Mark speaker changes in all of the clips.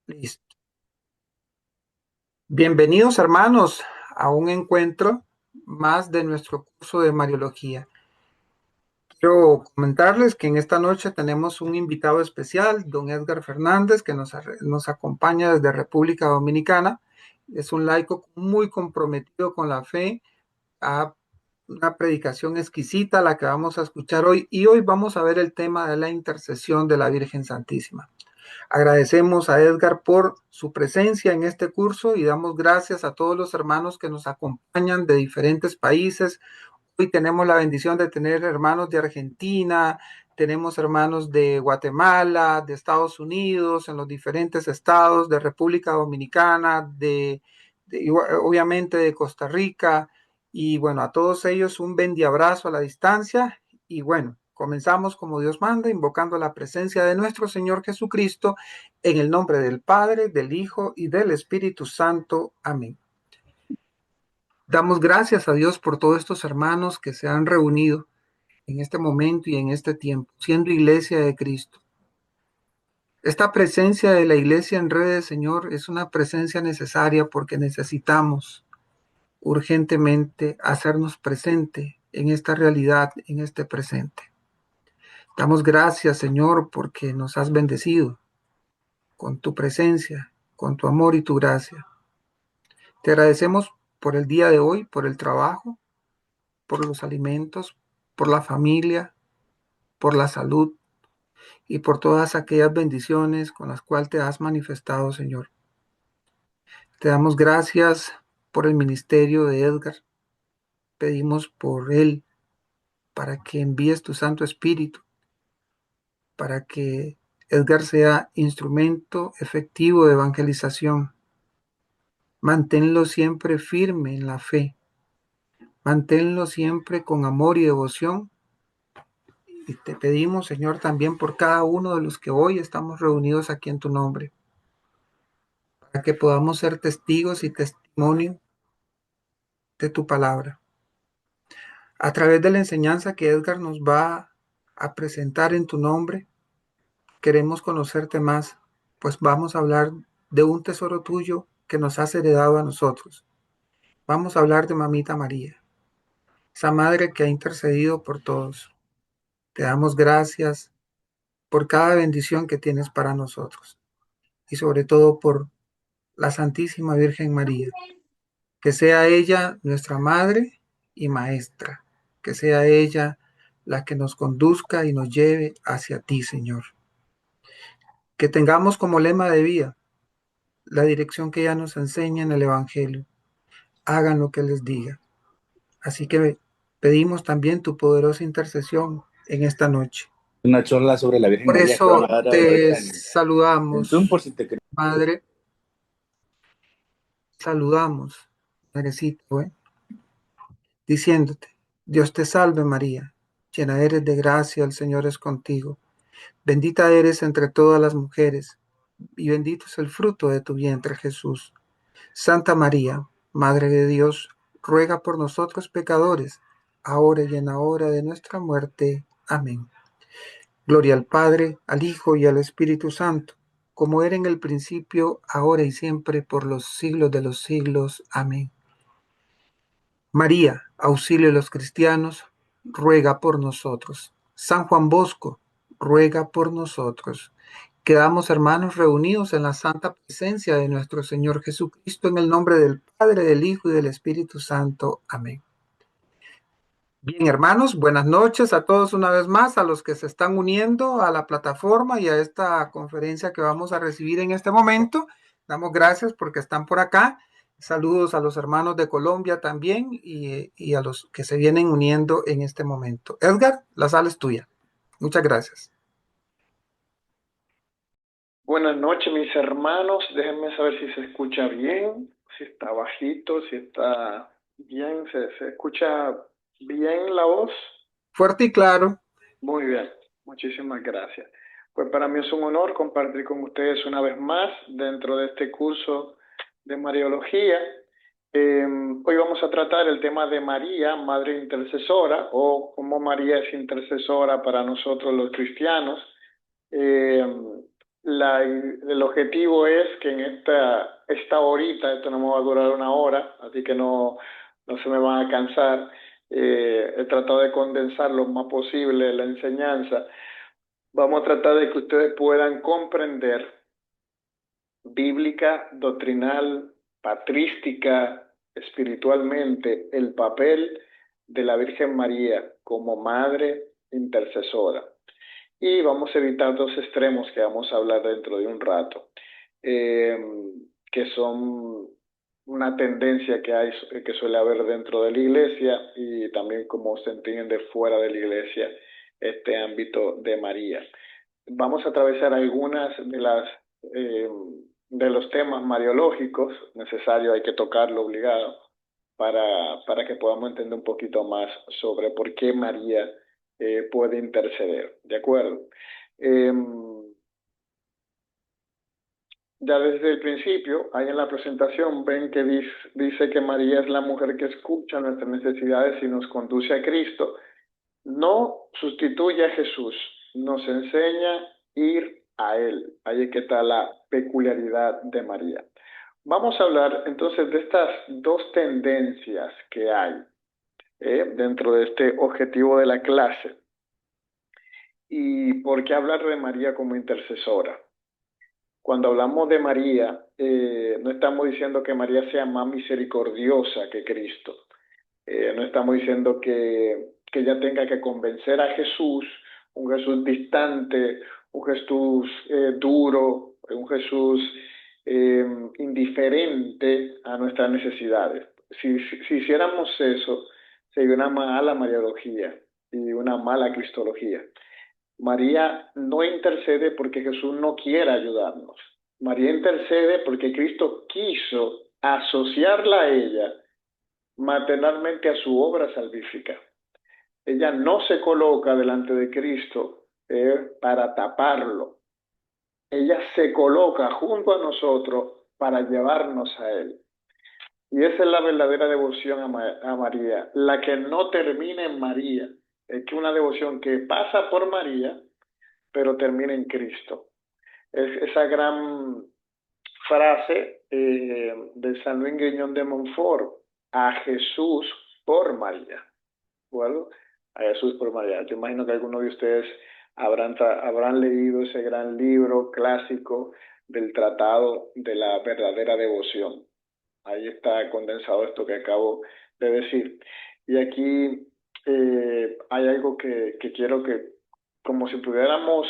Speaker 1: Listo. Bienvenidos, hermanos, a un encuentro más de nuestro curso de Mariología. Quiero comentarles que en esta noche tenemos un invitado especial, don Edgar Fernández, que nos acompaña desde República Dominicana. Es un laico muy comprometido con la fe, a una predicación exquisita la que vamos a escuchar hoy, y hoy vamos a ver el tema de la intercesión de la Virgen Santísima. Agradecemos a Edgar por su presencia en este curso y damos gracias a todos los hermanos que nos acompañan de diferentes países. Hoy tenemos la bendición de tener hermanos de Argentina, tenemos hermanos de Guatemala, de Estados Unidos, en los diferentes estados, de República Dominicana, obviamente de Costa Rica. Y bueno, a todos ellos un bendiabrazo a la distancia. Y bueno, comenzamos como Dios manda, invocando la presencia de nuestro Señor Jesucristo, en el nombre del Padre, del Hijo y del Espíritu Santo. Amén. Damos gracias a Dios por todos estos hermanos que se han reunido en este momento y en este tiempo, siendo iglesia de Cristo. Esta presencia de la iglesia en redes, Señor, es una presencia necesaria porque necesitamos urgentemente hacernos presente en esta realidad, en este presente. Damos gracias, Señor, porque nos has bendecido con tu presencia, con tu amor y tu gracia. Te agradecemos por el día de hoy, por el trabajo, por los alimentos, por la familia, por la salud y por todas aquellas bendiciones con las cuales te has manifestado, Señor. Te damos gracias por el ministerio de Edgar. Pedimos por él para que envíes tu Santo Espíritu, para que Edgar sea instrumento efectivo de evangelización. Manténlo siempre firme en la fe. Manténlo siempre con amor y devoción. Y te pedimos, Señor, también por cada uno de los que hoy estamos reunidos aquí en tu nombre, para que podamos ser testigos y testimonio de tu palabra. A través de la enseñanza que Edgar nos va a presentar en tu nombre, queremos conocerte más, pues vamos a hablar de un tesoro tuyo que nos has heredado a nosotros. Vamos a hablar de Mamita María, esa madre que ha intercedido por todos. Te damos gracias por cada bendición que tienes para nosotros y sobre todo por la Santísima Virgen María. Que sea ella nuestra madre y maestra, que sea ella la que nos conduzca y nos lleve hacia ti, Señor. Que tengamos como lema de vida la dirección que ella nos enseña en el Evangelio. Hagan lo que les diga. Así que pedimos también tu poderosa intercesión en esta noche.
Speaker 2: Una charla sobre la Virgen
Speaker 1: Por
Speaker 2: María que van a
Speaker 1: eso
Speaker 2: dar
Speaker 1: te
Speaker 2: ahorita en Zoom por
Speaker 1: saludamos,
Speaker 2: si te querés.
Speaker 1: Madre, saludamos, Madrecito, diciéndote, Dios te salve María, llena eres de gracia, el Señor es contigo. Bendita eres entre todas las mujeres, y bendito es el fruto de tu vientre, Jesús. Santa María, Madre de Dios, ruega por nosotros pecadores, ahora y en la hora de nuestra muerte. Amén. Gloria al Padre, al Hijo y al Espíritu Santo, como era en el principio, ahora y siempre, por los siglos de los siglos. Amén. María, auxilio de los cristianos, ruega por nosotros. San Juan Bosco, ruega por nosotros. Quedamos, hermanos, reunidos en la santa presencia de nuestro Señor Jesucristo, en el nombre del Padre, del Hijo y del Espíritu Santo. Amén. Bien, hermanos, buenas noches a todos una vez más, a los que se están uniendo a la plataforma y a esta conferencia que vamos a recibir en este momento. Damos gracias porque están por acá. Saludos a los hermanos de Colombia también y a los que se vienen uniendo en este momento. Edgar, la sala es tuya. Muchas gracias.
Speaker 3: Buenas noches, mis hermanos. Déjenme saber si se escucha bien, si está bajito, si está bien, se escucha bien la voz.
Speaker 1: Fuerte y claro.
Speaker 3: Muy bien, muchísimas gracias. Pues para mí es un honor compartir con ustedes una vez más dentro de este curso de Mariología. Hoy vamos a tratar el tema de María, Madre Intercesora, o cómo María es intercesora para nosotros los cristianos. el objetivo es que en esta horita, esto no me va a durar una hora, así que no se me van a cansar. He tratado de condensar lo más posible la enseñanza. Vamos a tratar de que ustedes puedan comprender bíblica, doctrinal, patrística, espiritualmente, el papel de la Virgen María como madre intercesora. Y vamos a evitar dos extremos que vamos a hablar dentro de un rato, eh, que son una tendencia que hay, que suele haber dentro de la iglesia y también como se entiende fuera de la iglesia este ámbito de María. Vamos a atravesar algunas eh, de los temas mariológicos necesarios, hay que tocarlo obligado para que podamos entender un poquito más sobre por qué María puede interceder, ¿de acuerdo? Eh, ya desde el principio, ahí en la presentación, ven que dice que María es la mujer que escucha nuestras necesidades y nos conduce a Cristo. No sustituye a Jesús, nos enseña a ir a Él. Ahí es que está la peculiaridad de María. Vamos a hablar entonces de estas dos tendencias que hay dentro de este objetivo de la clase. ¿Y por qué hablar de María como intercesora? Cuando hablamos de María, no estamos diciendo que María sea más misericordiosa que Cristo. No estamos diciendo que ella tenga que convencer a Jesús, un Jesús distante, un Jesús duro, un Jesús indiferente a nuestras necesidades. Si hiciéramos eso, sería una mala mariología y una mala cristología. María no intercede porque Jesús no quiera ayudarnos. María intercede porque Cristo quiso asociarla a ella maternalmente a su obra salvífica. Ella no se coloca delante de Cristo para taparlo. Ella se coloca junto a nosotros para llevarnos a Él. Y esa es la verdadera devoción a María, la que no termina en María. Es que una devoción que pasa por María, pero termina en Cristo. Es esa gran frase de San Luis Guiñón de Montfort, a Jesús por María. ¿Bueno? A Jesús por María. Yo imagino que algunos de ustedes habrán leído ese gran libro clásico del Tratado de la Verdadera Devoción. Ahí está condensado esto que acabo de decir. Y aquí hay algo que quiero que, como si pudiéramos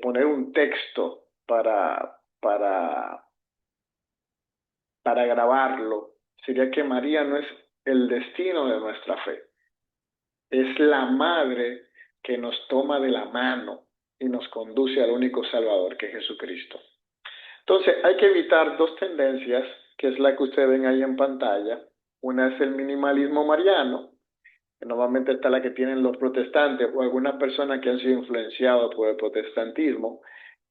Speaker 3: poner un texto para grabarlo, sería que María no es el destino de nuestra fe, es la madre que nos toma de la mano y nos conduce al único Salvador, que es Jesucristo. Entonces, hay que evitar dos tendencias, que es la que ustedes ven ahí en pantalla. Una es el minimalismo mariano, que normalmente está la que tienen los protestantes o algunas personas que han sido influenciados por el protestantismo,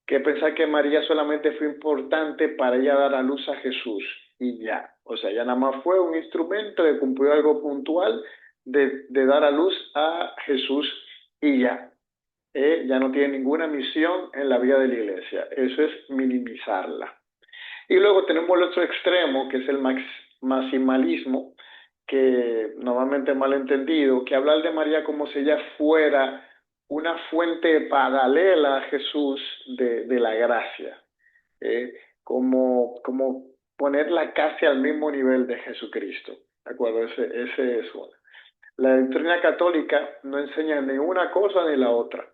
Speaker 3: que pensar que María solamente fue importante para ella dar a luz a Jesús y ya. O sea, ella nada más fue un instrumento que cumplió algo puntual de dar a luz a Jesús y ya. Ya no tiene ninguna misión en la vida de la iglesia. Eso es minimizarla. Y luego tenemos el otro extremo, que es el maximalismo, que normalmente es malentendido, que hablar de María como si ella fuera una fuente paralela a Jesús de la gracia, como ponerla casi al mismo nivel de Jesucristo. ¿De acuerdo? Ese es uno. La doctrina católica no enseña ni una cosa ni la otra.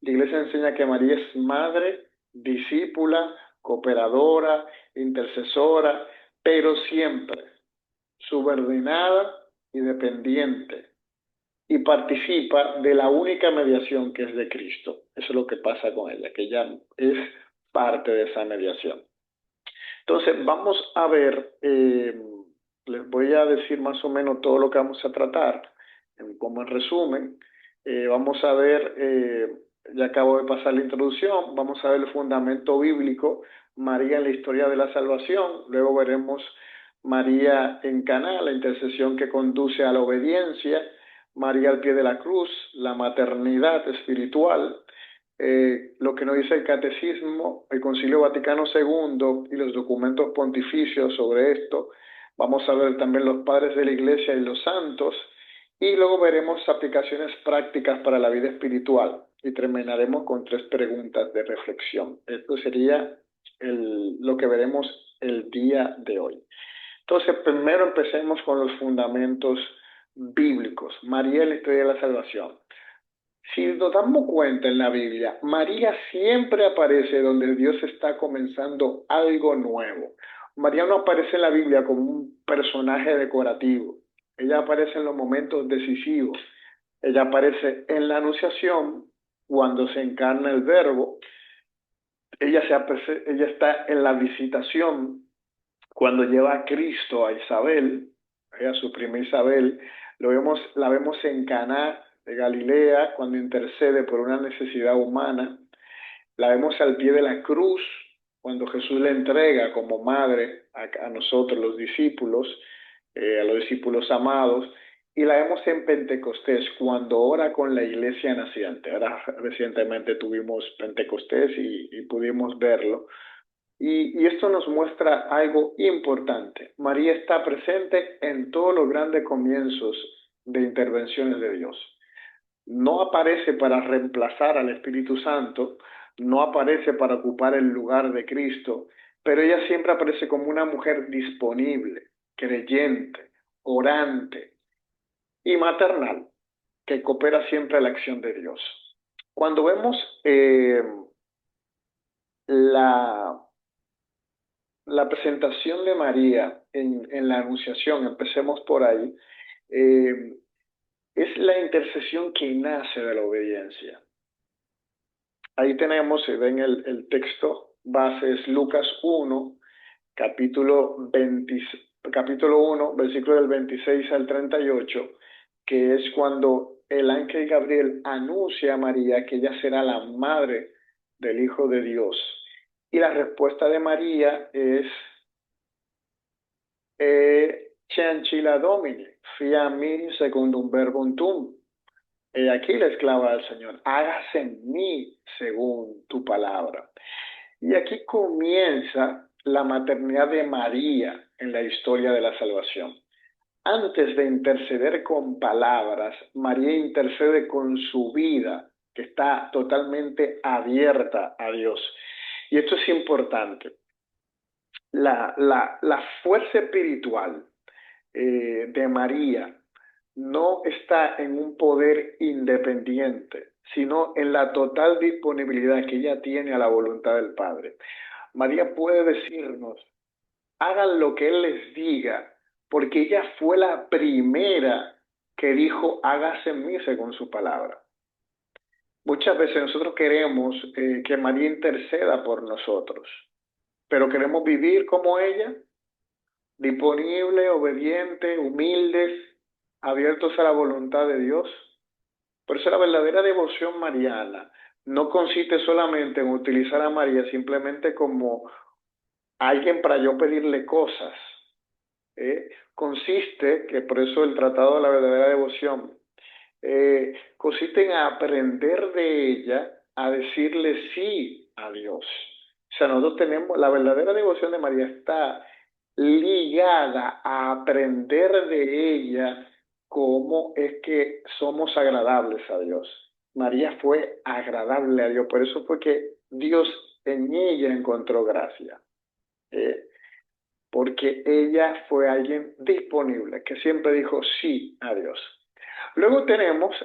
Speaker 3: La iglesia enseña que María es madre, discípula, cooperadora, intercesora, pero siempre subordinada y dependiente, y participa de la única mediación que es de Cristo. Eso es lo que pasa con ella, que ella es parte de esa mediación. Entonces, vamos a ver, les voy a decir más o menos todo lo que vamos a tratar, como en resumen. Vamos a ver, ya acabo de pasar la introducción, vamos a ver el fundamento bíblico, María en la historia de la salvación, luego veremos María en Caná, la intercesión que conduce a la obediencia, María al pie de la cruz, la maternidad espiritual, lo que nos dice el Catecismo, el Concilio Vaticano II y los documentos pontificios sobre esto. Vamos a ver también los padres de la Iglesia y los santos, y luego veremos aplicaciones prácticas para la vida espiritual y terminaremos con 3 preguntas de reflexión. Esto sería lo que veremos el día de hoy. Entonces, primero empecemos con los fundamentos bíblicos. María, la historia de la salvación. Si nos damos cuenta en la Biblia, María siempre aparece donde Dios está comenzando algo nuevo. María no aparece en la Biblia como un personaje decorativo. Ella aparece en los momentos decisivos. Ella aparece en la Anunciación, cuando se encarna el Verbo. Ella está en la visitación, cuando lleva a Cristo a Isabel, a su prima Isabel. La vemos en Caná de Galilea, cuando intercede por una necesidad humana. La vemos al pie de la cruz, cuando Jesús le entrega como madre a nosotros los discípulos, a los discípulos amados. Y la vemos en Pentecostés, cuando ora con la iglesia naciente. Ahora recientemente tuvimos Pentecostés y pudimos verlo. Y esto nos muestra algo importante. María está presente en todos los grandes comienzos de intervenciones de Dios. No aparece para reemplazar al Espíritu Santo, no aparece para ocupar el lugar de Cristo, pero ella siempre aparece como una mujer disponible, creyente, orante y maternal, que coopera siempre a la acción de Dios. Cuando vemos la presentación de María en la Anunciación, empecemos por ahí, es la intercesión que nace de la obediencia. Ahí tenemos, se ven el texto base, es Lucas 1, capítulo 1, versículo del 26 al 38, que es cuando el ángel Gabriel anuncia a María que ella será la madre del Hijo de Dios. Y la respuesta de María es Chancila Domini, fia mi secundum verbum tum. Aquí la esclava del Señor, hágase en mí según tu palabra. Y aquí comienza la maternidad de María en la historia de la salvación. Antes de interceder con palabras, María intercede con su vida, que está totalmente abierta a Dios. Y esto es importante. La fuerza espiritual de María no está en un poder independiente, sino en la total disponibilidad que ella tiene a la voluntad del Padre. María puede decirnos, hagan lo que Él les diga, porque ella fue la primera que dijo, hágase en mí según su palabra. Muchas veces nosotros queremos que María interceda por nosotros, pero queremos vivir como ella, disponible, obediente, humildes, abiertos a la voluntad de Dios. Por eso la verdadera devoción mariana no consiste solamente en utilizar a María simplemente como alguien para yo pedirle cosas. Consiste, que por eso el tratado de la verdadera devoción, consiste en aprender de ella a decirle sí a Dios. O sea, nosotros tenemos, la verdadera devoción de María está ligada a aprender de ella cómo es que somos agradables a Dios. María fue agradable a Dios, por eso fue que Dios en ella encontró gracia. Porque ella fue alguien disponible, que siempre dijo sí a Dios. Luego tenemos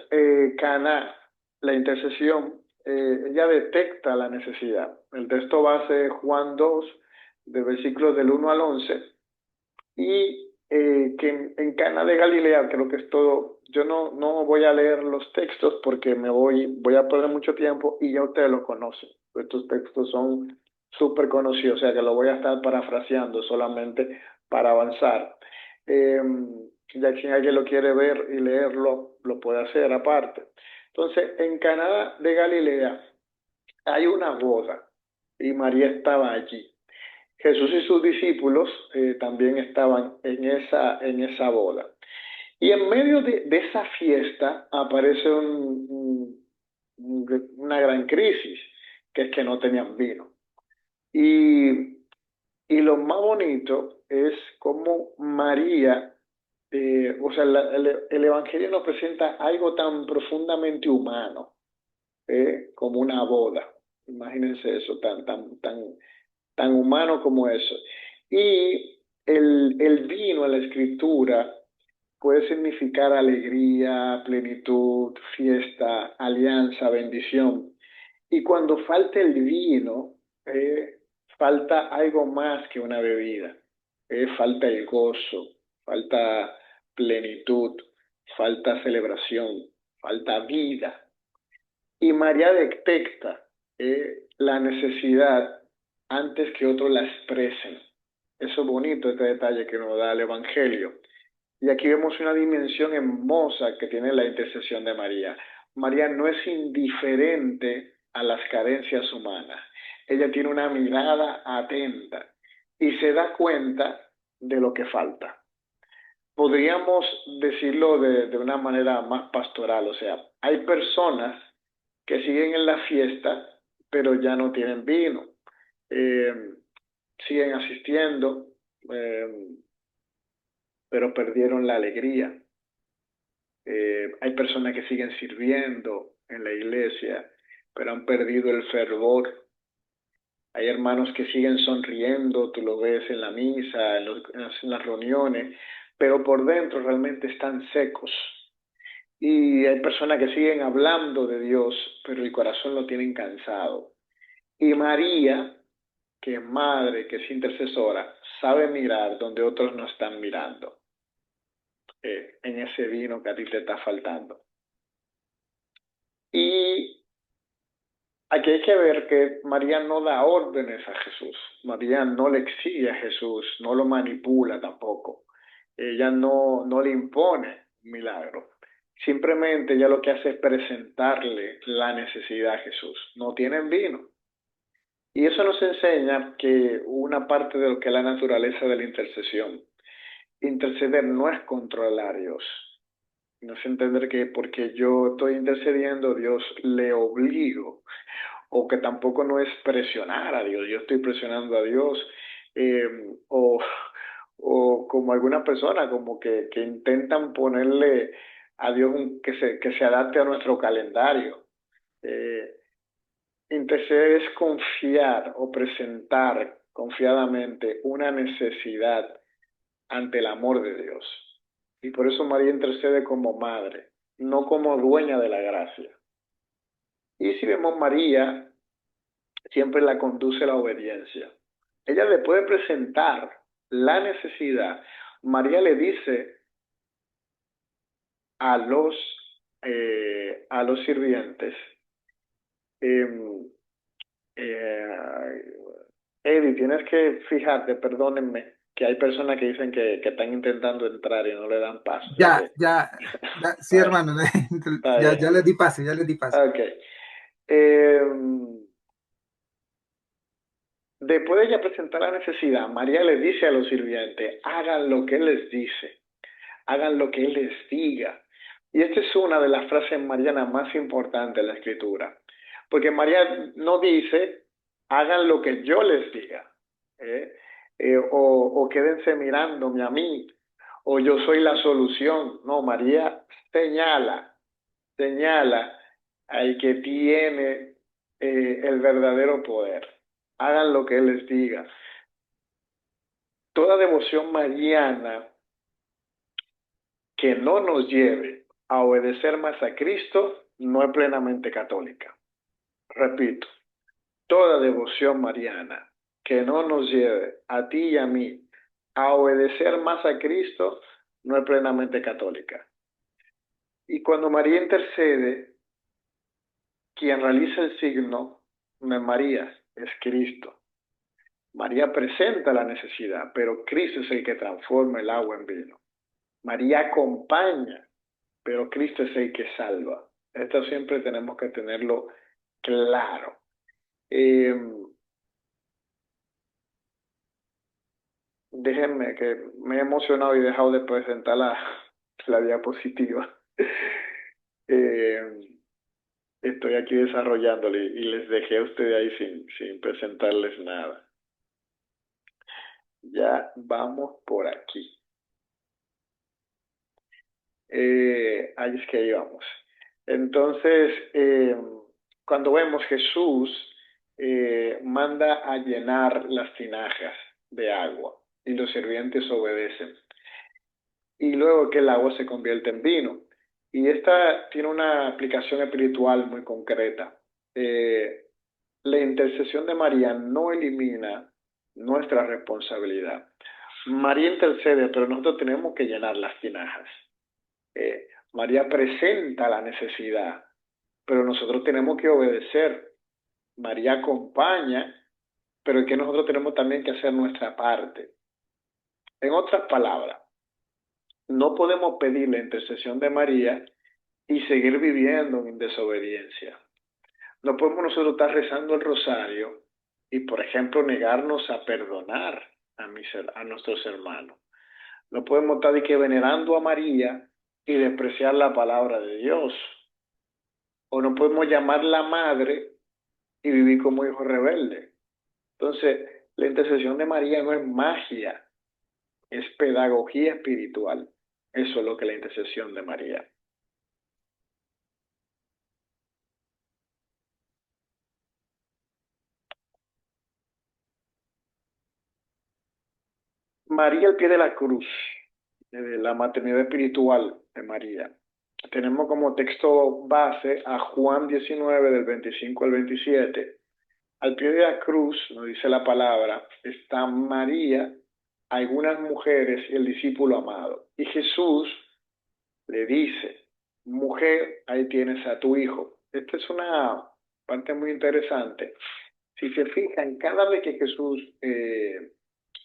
Speaker 3: Caná, la intercesión. Ella detecta la necesidad. El texto base es Juan 2, de versículos del 1 al 11, y que en Caná de Galilea, creo que es todo. Yo no voy a leer los textos porque voy a perder mucho tiempo y ya ustedes lo conocen. Estos textos son súper conocidos, o sea que lo voy a estar parafraseando solamente para avanzar. Ya si alguien lo quiere ver y leerlo, lo puede hacer aparte. Entonces, en Caná de Galilea hay una boda y María estaba allí. Jesús y sus discípulos también estaban en esa boda. Y en medio de esa fiesta aparece una gran crisis, que es que no tenían vino. Y, y lo más bonito es cómo María, o sea, el Evangelio nos presenta algo tan profundamente humano, como una boda. Imagínense eso, tan humano como eso. Y el vino en la escritura puede significar alegría, plenitud, fiesta, alianza, bendición. Y cuando falta el vino, falta algo más que una bebida. Falta el gozo, falta plenitud, falta celebración, falta vida. Y María detecta la necesidad antes que otros la expresen. Eso es bonito, este detalle que nos da el Evangelio. Y aquí vemos una dimensión hermosa que tiene la intercesión de María. María no es indiferente a las carencias humanas. Ella tiene una mirada atenta y se da cuenta de lo que falta. Podríamos decirlo de una manera más pastoral, o sea, hay personas que siguen en la fiesta, pero ya no tienen vino. Eh, Siguen asistiendo, eh, pero perdieron la alegría. Hay personas que siguen sirviendo en la iglesia, pero han perdido el fervor. Hay hermanos que siguen sonriendo, tú lo ves en la misa, en las reuniones, pero por dentro realmente están secos. Y hay personas que siguen hablando de Dios, pero el corazón lo tienen cansado. Y María, que es madre, que es intercesora, sabe mirar donde otros no están mirando, en ese vino que a ti te está faltando. Y aquí hay que ver que María no da órdenes a Jesús. María no le exige a Jesús, no lo manipula tampoco. Ella no le impone un milagro. Simplemente ella lo que hace es presentarle la necesidad a Jesús. No tienen vino. Y eso nos enseña que una parte de lo que es la naturaleza de la intercesión. Interceder no es controlar a Dios. No es entender que porque yo estoy intercediendo, Dios le obligo, o que tampoco no es presionar a Dios, yo estoy presionando a Dios, eh, o, o como alguna persona como que intentan ponerle a Dios que se adapte a nuestro calendario. Eh, Interceder es confiar o presentar confiadamente una necesidad ante el amor de Dios. Y por eso María intercede como madre, no como dueña de la gracia. Y si vemos María, siempre la conduce la obediencia. Ella le puede presentar la necesidad. María le dice a a los sirvientes, eh, eh, Eddie, tienes que fijarte, perdónenme, que hay personas que dicen que están intentando entrar y no le dan paso. O sea
Speaker 1: Ya,
Speaker 3: que,
Speaker 1: ya, sí,
Speaker 3: está
Speaker 1: hermano, ya,
Speaker 3: bien.
Speaker 1: ya les di pase, ya les di pase.
Speaker 3: Ok. Eh, Después de ella presentar la necesidad, María le dice a los sirvientes, hagan lo que Él les dice, hagan lo que Él les diga. Y esta es una de las frases marianas más importantes de la Escritura. Porque María no dice, hagan lo que yo les diga, ¿eh? O quédense mirándome a mí, o yo soy la solución. No, María señala al que tiene el verdadero poder. Hagan lo que Él les diga. Toda devoción mariana que no nos lleve a obedecer más a Cristo no es plenamente católica. Repito, toda devoción mariana que no nos lleve a ti y a mí a obedecer más a Cristo no es plenamente católica. Y cuando María intercede, quien realiza el signo no es María, es Cristo. María presenta la necesidad, pero Cristo es el que transforma el agua en vino. María acompaña, pero Cristo es el que salva. Esto siempre tenemos que tenerlo claro. Eh, Déjenme que me he emocionado y he dejado de presentar la diapositiva. Eh, estoy aquí desarrollándole y les dejé a ustedes ahí sin presentarles nada. Ya vamos por aquí. Ahí es que íbamos. Entonces, cuando vemos Jesús manda a llenar las tinajas de agua y los sirvientes obedecen. Y luego que el agua se convierte en vino. Y esta tiene una aplicación espiritual muy concreta. La intercesión de María no elimina nuestra responsabilidad. María intercede, pero nosotros tenemos que llenar las tinajas. María presenta la necesidad, pero nosotros tenemos que obedecer. María acompaña, pero es que nosotros tenemos también que hacer nuestra parte. En otras palabras, no podemos pedir la intercesión de María y seguir viviendo en desobediencia. No podemos nosotros estar rezando el rosario y, por ejemplo, negarnos a perdonar a nuestros hermanos. No podemos estar venerando a María y despreciar la palabra de Dios. O no podemos llamarla madre y vivir como hijos rebeldes. Entonces, la intercesión de María no es magia, es pedagogía espiritual. Eso es lo que es la intercesión de María. María al pie de la cruz, la maternidad espiritual de María. Tenemos como texto base a Juan 19 del 25 al 27. Al pie de la cruz, nos dice la palabra, está María, algunas mujeres y el discípulo amado. Y Jesús le dice, mujer, ahí tienes a tu hijo. Esta es una parte muy interesante. Si se fijan, cada vez que Jesús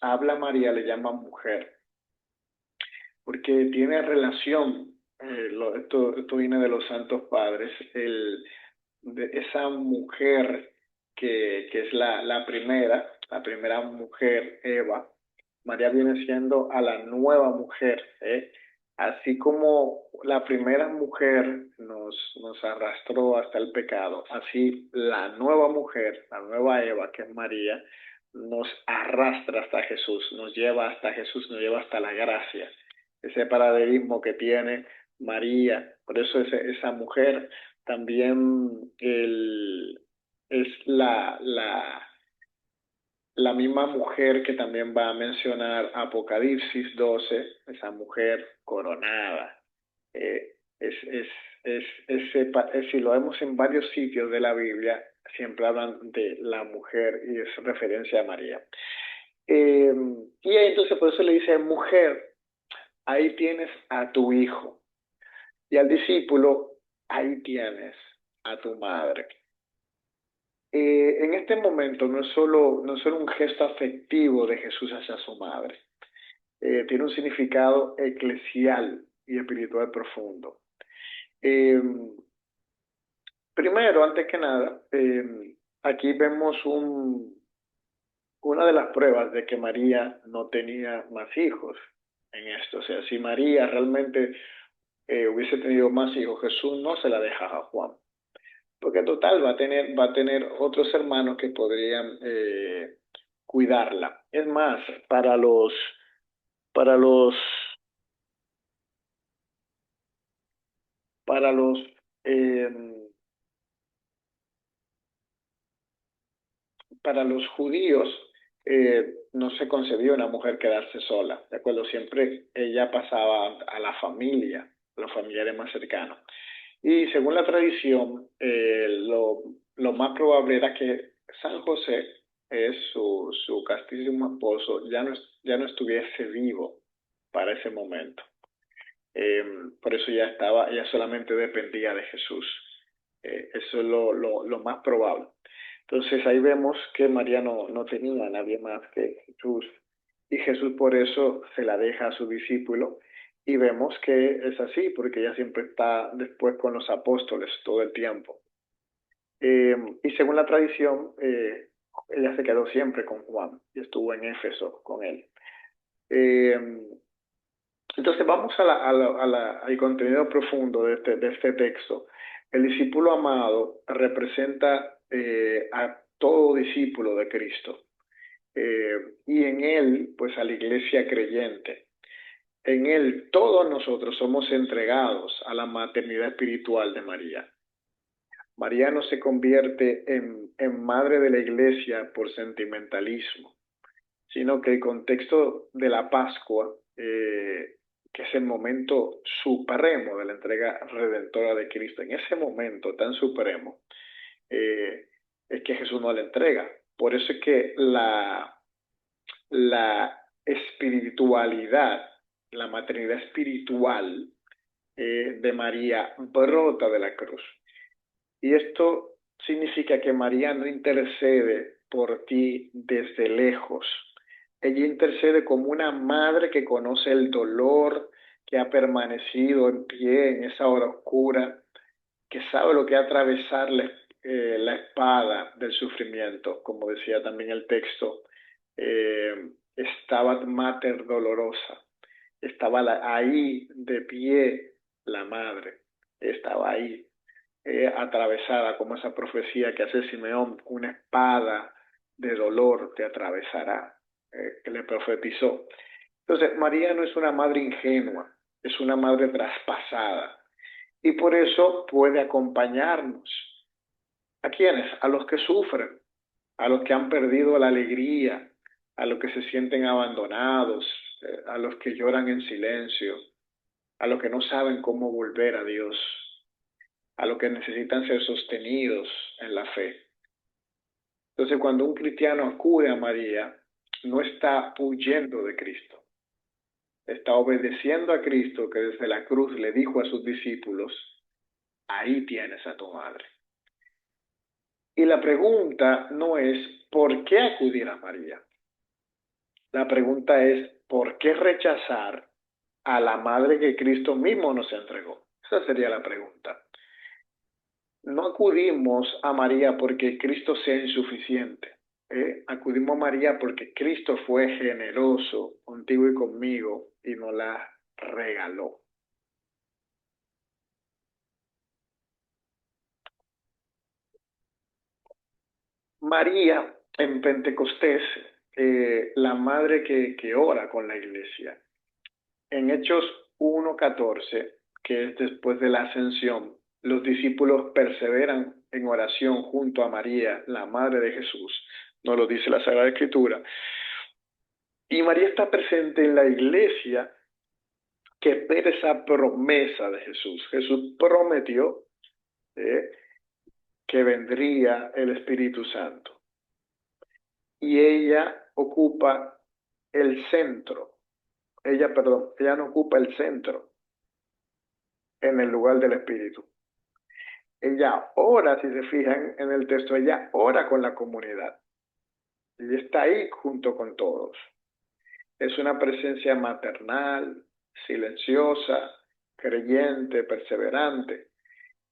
Speaker 3: habla a María, le llama mujer, porque tiene relación, esto viene de los santos padres, de esa mujer que es la primera mujer, Eva. María viene siendo a la nueva mujer, así como la primera mujer nos arrastró hasta el pecado, así la nueva mujer, la nueva Eva, que es María, nos arrastra hasta Jesús, nos lleva hasta Jesús, nos lleva hasta la gracia, ese paradigma que tiene María. Por eso esa mujer también es la misma mujer que también va a mencionar Apocalipsis 12, esa mujer coronada. Si lo vemos en varios sitios de la Biblia, siempre hablan de la mujer y es referencia a María. Y entonces por eso le dice, mujer, ahí tienes a tu hijo. Y al discípulo, ahí tienes a tu madre. En este momento no es solo un gesto afectivo de Jesús hacia su madre, tiene un significado eclesial y espiritual profundo. Primero, antes que nada, aquí vemos una de las pruebas de que María no tenía más hijos en esto. O sea, si María realmente hubiese tenido más hijos, Jesús no se la deja a Juan. Porque total va a tener otros hermanos que podrían cuidarla. Es más, para los, para los, eh, para los judíos no se concebía una mujer quedarse sola, ¿de acuerdo? Siempre ella pasaba a la familia, a los familiares más cercanos. Y según la tradición, lo más probable era que San José, su castísimo esposo, ya no estuviese vivo para ese momento. Por eso ella solamente dependía de Jesús. Eso es lo más probable. Entonces ahí vemos que María no tenía a nadie más que Jesús. Y Jesús por eso se la deja a su discípulo. Y vemos que es así, porque ella siempre está después con los apóstoles todo el tiempo. Y según la tradición, ella se quedó siempre con Juan y estuvo en Éfeso con él. Entonces vamos al contenido profundo de este texto. El discípulo amado representa a todo discípulo de Cristo. Y en él, pues a la iglesia creyente. En él todos nosotros somos entregados a la maternidad espiritual de María. María no se convierte en madre de la iglesia por sentimentalismo, sino que el contexto de la Pascua, que es el momento supremo de la entrega redentora de Cristo, en ese momento tan supremo, es que Jesús no la entrega. Por eso es que la espiritualidad, la maternidad espiritual de María brota de la cruz. Y esto significa que María no intercede por ti desde lejos. Ella intercede como una madre que conoce el dolor, que ha permanecido en pie en esa hora oscura, que sabe lo que es atravesar la espada del sufrimiento, como decía también el texto, estaba mater dolorosa, estaba ahí de pie la madre, estaba ahí atravesada, como esa profecía que hace Simeón, una espada de dolor te atravesará, que le profetizó. Entonces, María no es una madre ingenua, es una madre traspasada, y por eso puede acompañarnos. ¿A quiénes? A los que sufren, a los que han perdido la alegría, a los que se sienten abandonados, a los que lloran en silencio, a los que no saben cómo volver a Dios, a los que necesitan ser sostenidos en la fe. Entonces, cuando un cristiano acude a María, no está huyendo de Cristo, está obedeciendo a Cristo, que desde la cruz le dijo a sus discípulos: ahí tienes a tu madre. Y la pregunta no es ¿por qué acudir a María? La pregunta es ¿por qué rechazar a la madre que Cristo mismo nos entregó? Esa sería la pregunta. No acudimos a María porque Cristo sea insuficiente. Acudimos a María porque Cristo fue generoso contigo y conmigo y nos la regaló. María en Pentecostés, la madre que ora con la iglesia. En Hechos 1:14, que es después de la ascensión, los discípulos perseveran en oración junto a María, la madre de Jesús. Nos lo dice la Sagrada Escritura. Y María está presente en la iglesia que espera esa promesa de Jesús. Jesús prometió que vendría el Espíritu Santo. Y ella ocupa el centro. Ella no ocupa el centro en el lugar del Espíritu. Ella ora, si se fijan en el texto, ella ora con la comunidad. Ella está ahí junto con todos. Es una presencia maternal, silenciosa, creyente, perseverante.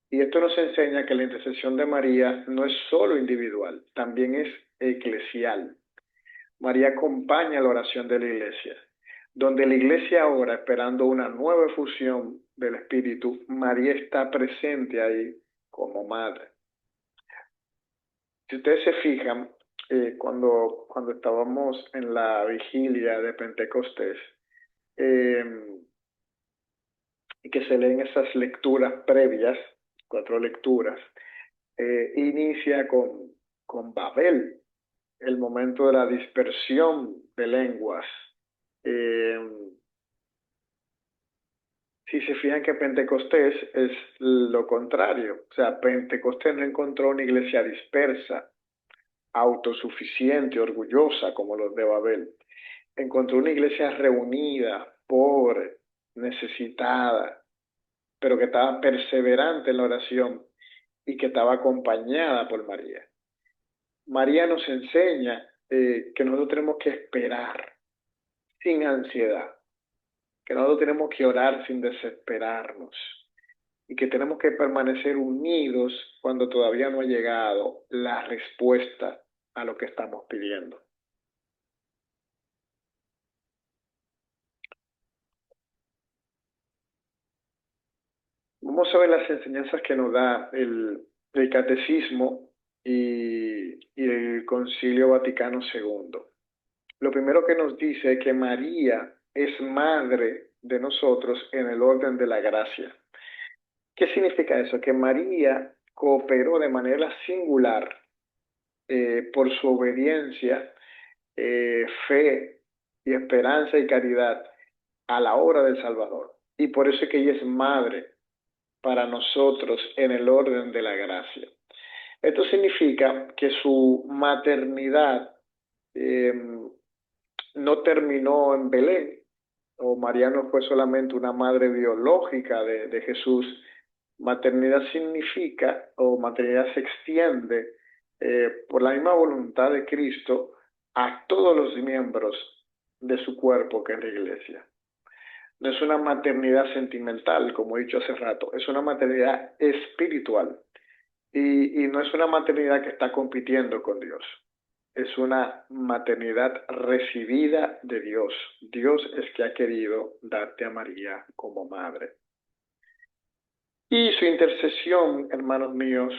Speaker 3: Y esto nos enseña que la intercesión de María no es solo individual, también es eclesial. María acompaña la oración de la iglesia. Donde la iglesia ora esperando una nueva efusión del Espíritu, María está presente ahí como madre. Si ustedes se fijan, cuando estábamos en la vigilia de Pentecostés, y que se leen esas lecturas previas, 4 lecturas, inicia con Babel, el momento de la dispersión de lenguas. Si se fijan que Pentecostés es lo contrario, o sea, Pentecostés no encontró una iglesia dispersa, autosuficiente, orgullosa como los de Babel. Encontró una iglesia reunida, pobre, necesitada, pero que estaba perseverante en la oración y que estaba acompañada por María. María nos enseña que nosotros tenemos que esperar sin ansiedad, que nosotros tenemos que orar sin desesperarnos y que tenemos que permanecer unidos cuando todavía no ha llegado la respuesta a lo que estamos pidiendo. vamos a ver las enseñanzas que nos da el Catecismo y el Concilio Vaticano II. Lo primero que nos dice es que María es madre de nosotros en el orden de la gracia. ¿Qué significa eso? Que María cooperó de manera singular por su obediencia, fe y esperanza y caridad a la obra del Salvador. Y por eso es que ella es madre para nosotros en el orden de la gracia. Esto significa que su maternidad no terminó en Belén, o María no fue solamente una madre biológica de Jesús. Maternidad significa, o maternidad se extiende por la misma voluntad de Cristo a todos los miembros de su cuerpo, que es la iglesia. No es una maternidad sentimental, como he dicho hace rato, es una maternidad espiritual. Y no es una maternidad que está compitiendo con Dios. Es una maternidad recibida de Dios. Dios es que ha querido darte a María como madre. Y su intercesión, hermanos míos,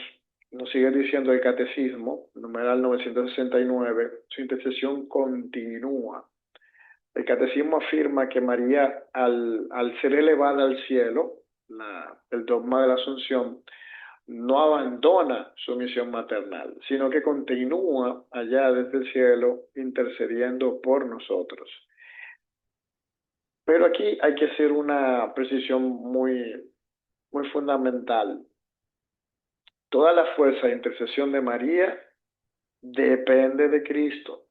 Speaker 3: nos sigue diciendo el Catecismo, numeral 969, su intercesión continúa. El Catecismo afirma que María, al ser elevada al cielo, el dogma de la Asunción, no abandona su misión maternal, sino que continúa allá desde el cielo intercediendo por nosotros. Pero aquí hay que hacer una precisión muy fundamental. Toda la fuerza de intercesión de María depende de Cristo.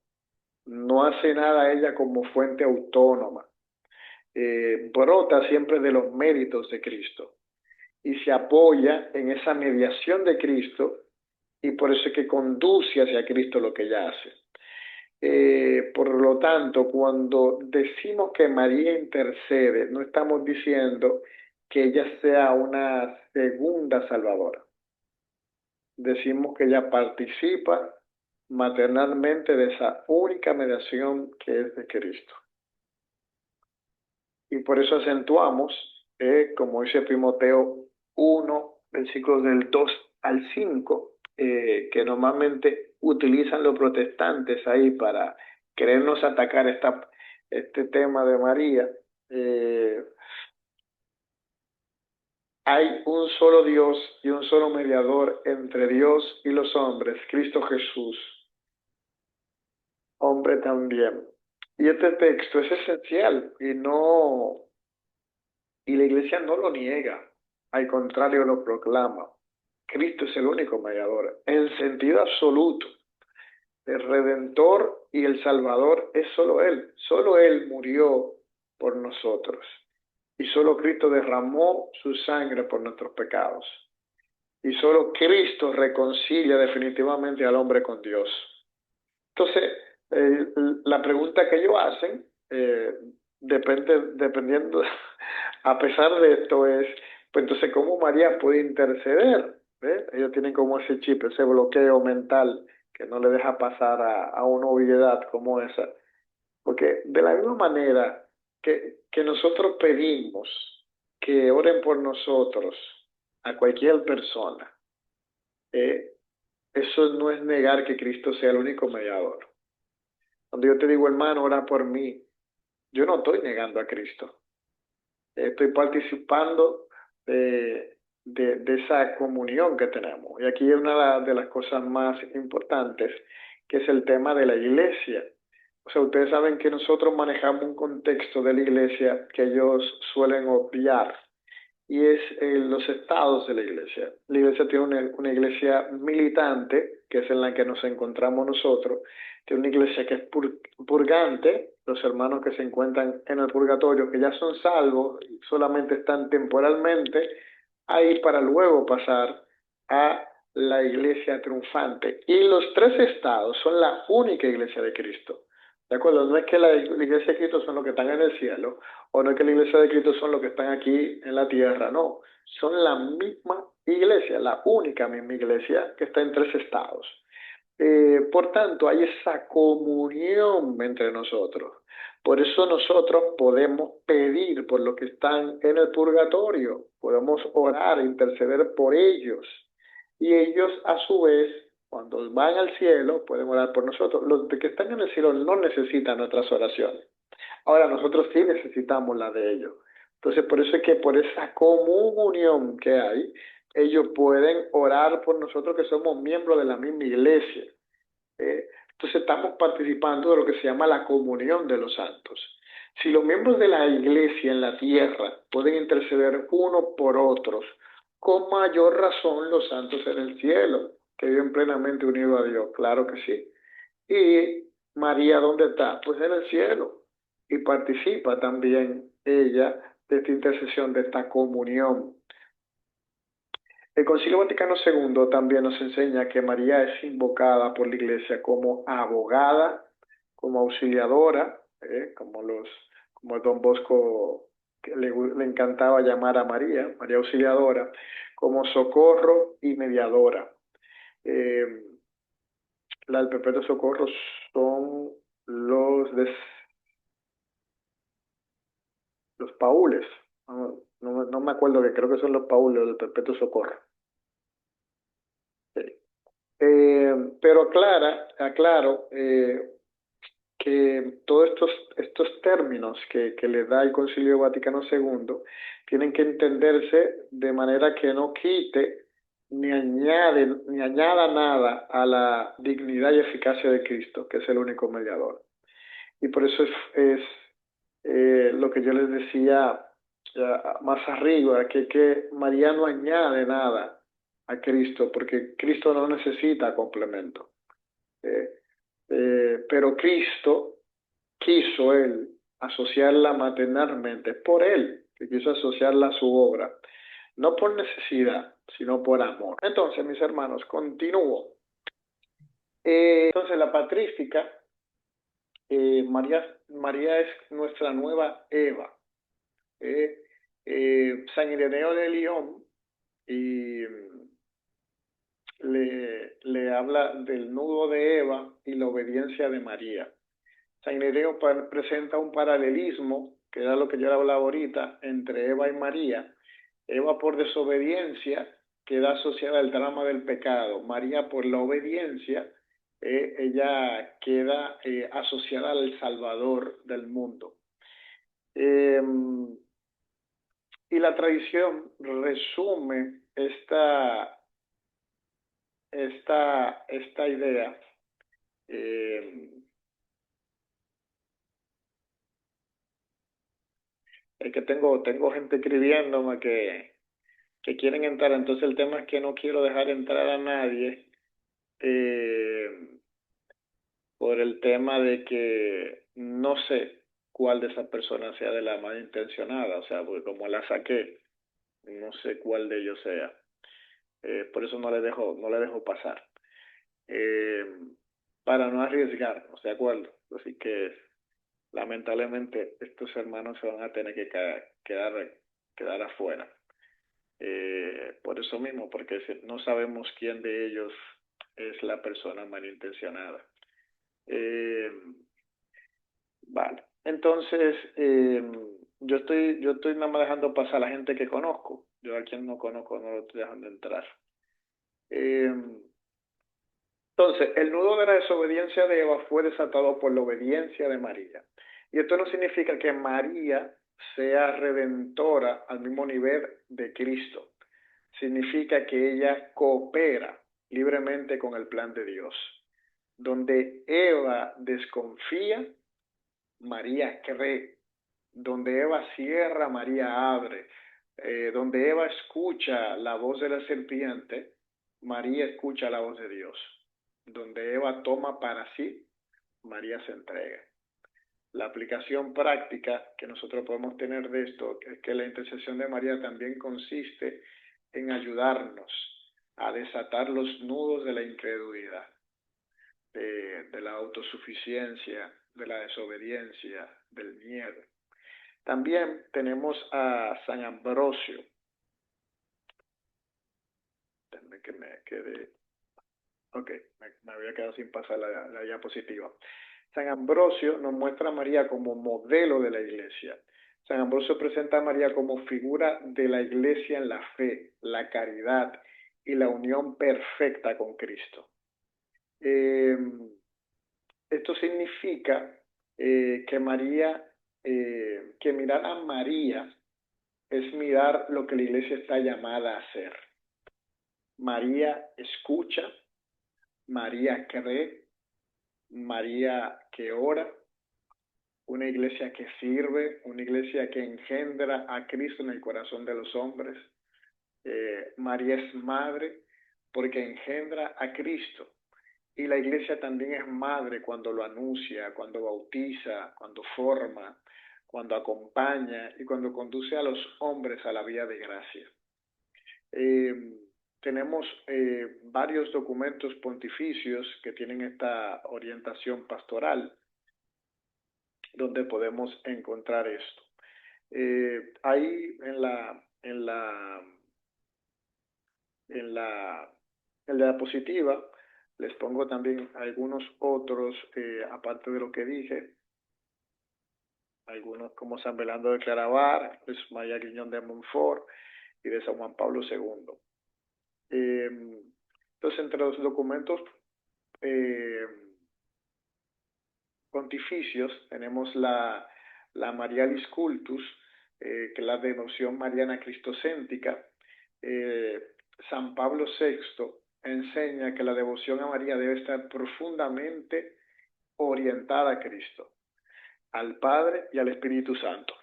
Speaker 3: No hace nada ella como fuente autónoma. Brota siempre de los méritos de Cristo y se apoya en esa mediación de Cristo, y por eso es que conduce hacia Cristo lo que ella hace. Por lo tanto, cuando decimos que María intercede, no estamos diciendo que ella sea una segunda salvadora. Decimos que ella participa maternalmente de esa única mediación que es de Cristo. Y por eso acentuamos, como dice Timoteo 1, versículos del 2 al 5, que normalmente utilizan los protestantes ahí para querernos atacar este tema de María. Hay un solo Dios y un solo mediador entre Dios y los hombres, Cristo Jesús, hombre también. Y este texto es esencial y la iglesia no lo niega, al contrario lo proclama. Cristo es el único mediador, en sentido absoluto. El Redentor y el Salvador es solo Él murió por nosotros. Y solo Cristo derramó su sangre por nuestros pecados. Y solo Cristo reconcilia definitivamente al hombre con Dios. Entonces, la pregunta que ellos hacen, dependiendo, a pesar de esto es, pues entonces, ¿cómo María puede interceder? Ellos tienen como ese chip, ese bloqueo mental que no le deja pasar a una obviedad como esa. Porque de la misma manera que nosotros pedimos que oren por nosotros a cualquier persona, eso no es negar que Cristo sea el único mediador. Cuando yo te digo, hermano, ora por mí, yo no estoy negando a Cristo. Estoy participando de esa comunión que tenemos. Y aquí hay una de las cosas más importantes, que es el tema de la iglesia. O sea, ustedes saben que nosotros manejamos un contexto de la iglesia que ellos suelen obviar, y es los estados de la iglesia. La iglesia tiene una iglesia militante, que es en la que nos encontramos nosotros. Tiene una iglesia que es purgante, los hermanos que se encuentran en el purgatorio, que ya son salvos, solamente están temporalmente ahí para luego pasar a la iglesia triunfante. Y los tres estados son la única iglesia de Cristo. ¿De acuerdo? No es que la iglesia de Cristo son los que están en el cielo, o no es que la iglesia de Cristo son los que están aquí en la tierra, no. Son la misma iglesia, la única misma iglesia que está en tres estados. Por tanto, hay esa comunión entre nosotros. Por eso nosotros podemos pedir por los que están en el purgatorio, podemos orar, interceder por ellos. Y ellos, a su vez, cuando van al cielo, pueden orar por nosotros. Los que están en el cielo no necesitan nuestras oraciones. Ahora, nosotros sí necesitamos la de ellos. Entonces, por eso es que por esa comunión que hay, ellos pueden orar por nosotros que somos miembros de la misma iglesia. Entonces estamos participando de lo que se llama la comunión de los santos. Si los miembros de la iglesia en la tierra pueden interceder unos por otros, con mayor razón los santos en el cielo, que viven plenamente unidos a Dios. Claro que sí. Y María, ¿dónde está? Pues en el cielo. Y participa también ella de esta intercesión, de esta comunión. El Concilio Vaticano II también nos enseña que María es invocada por la Iglesia como abogada, como auxiliadora, como Don Bosco que le encantaba llamar a María, María Auxiliadora, como socorro y mediadora. La del Perpetuo Socorro son los paules. No me acuerdo, que creo que son los paules del Perpetuo Socorro. Sí. Pero aclaro que todos estos términos que le da el Concilio Vaticano II tienen que entenderse de manera que no quite ni añada nada a la dignidad y eficacia de Cristo, que es el único mediador. Y por eso es lo que yo les decía más arriba, que María no añade nada a Cristo, porque Cristo no necesita complemento. Pero Cristo quiso él asociarla maternalmente, por él, que quiso asociarla a su obra, no por necesidad, sino por amor. Entonces, mis hermanos, continúo. Entonces, la patrística, María es nuestra nueva Eva. San Ireneo de León y le habla del nudo de Eva y la obediencia de María. San Ireneo presenta un paralelismo, que era lo que yo hablaba ahorita, entre Eva y María. Eva por desobediencia queda asociada al drama del pecado. María por la obediencia, ella queda asociada al Salvador del mundo. Y la tradición resume esta idea. Es que tengo gente escribiéndome que quieren entrar, entonces el tema es que no quiero dejar entrar a nadie por el tema de que no sé cuál de esas personas sea de la malintencionada, o sea, porque como la saqué, no sé cuál de ellos sea. Por eso no le dejo pasar. Para no arriesgarnos, ¿de acuerdo? Así que lamentablemente estos hermanos se van a tener que quedar afuera. Por eso mismo, porque no sabemos quién de ellos es la persona malintencionada. Vale, entonces yo estoy nada más dejando pasar a la gente que conozco. Yo a quien no conozco no lo estoy dejando entrar. Entonces, el nudo de la desobediencia de Eva fue desatado por la obediencia de María. Y esto no significa que María sea redentora al mismo nivel de Cristo. Significa que ella coopera libremente con el plan de Dios. Donde Eva desconfía, María cree. Donde Eva cierra, María abre. Donde Eva escucha la voz de la serpiente, María escucha la voz de Dios. Donde Eva toma para sí, María se entrega. La aplicación práctica que nosotros podemos tener de esto es que la intercesión de María también consiste en ayudarnos a desatar los nudos de la incredulidad, de la autosuficiencia, de la desobediencia, del miedo. También tenemos a San Ambrosio. Déjenme que me quede Ok, me había quedado sin pasar la diapositiva. San Ambrosio nos muestra a María como modelo de la iglesia. San Ambrosio presenta a María como figura de la iglesia en la fe, la caridad y la unión perfecta con Cristo. Esto significa que que mirar a María es mirar lo que la iglesia está llamada a hacer. María escucha, María cree, María que ora, una iglesia que sirve, una iglesia que engendra a Cristo en el corazón de los hombres. María es madre porque engendra a Cristo. Y la iglesia también es madre cuando lo anuncia, cuando bautiza, cuando forma, cuando acompaña y cuando conduce a los hombres a la vía de gracia. Tenemos varios documentos pontificios que tienen esta orientación pastoral donde podemos encontrar esto. Ahí en la diapositiva les pongo también algunos otros, aparte de lo que dije, algunos como San Belando de Claravar, pues María Griñón de Montfort y de San Juan Pablo II. Entonces, entre los documentos pontificios tenemos la Marialis Cultus, que es la devoción mariana cristocéntrica. San Pablo VI enseña que la devoción a María debe estar profundamente orientada a Cristo, al Padre y al Espíritu Santo.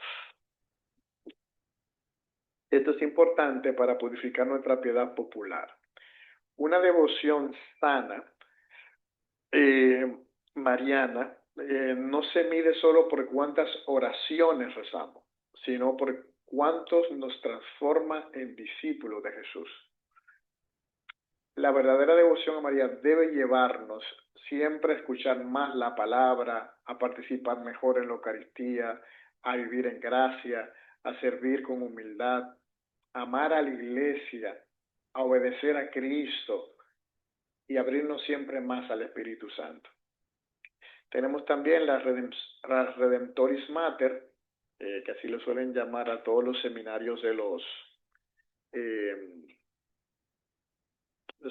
Speaker 3: Esto es importante para purificar nuestra piedad popular. Una devoción sana, mariana, no se mide solo por cuántas oraciones rezamos, sino por cuántos nos transforma en discípulos de Jesús. La verdadera devoción a María debe llevarnos siempre a escuchar más la palabra, a participar mejor en la Eucaristía, a vivir en gracia, a servir con humildad, a amar a la iglesia, a obedecer a Cristo y abrirnos siempre más al Espíritu Santo. Tenemos también la Redemptoris Mater, que así lo suelen llamar a todos los seminarios de los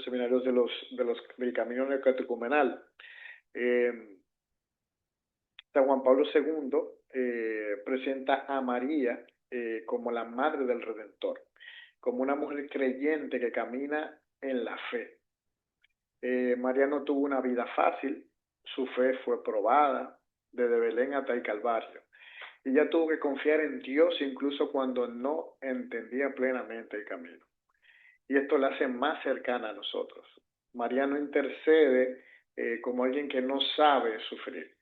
Speaker 3: seminarios del Camino Neocatecumenal. San Juan Pablo II presenta a María como la madre del Redentor, como una mujer creyente que camina en la fe. María no tuvo una vida fácil, su fe fue probada desde Belén hasta el Calvario. Ella tuvo que confiar en Dios incluso cuando no entendía plenamente el camino. Y esto la hace más cercana a nosotros. María no intercede como alguien que no sabe sufrir.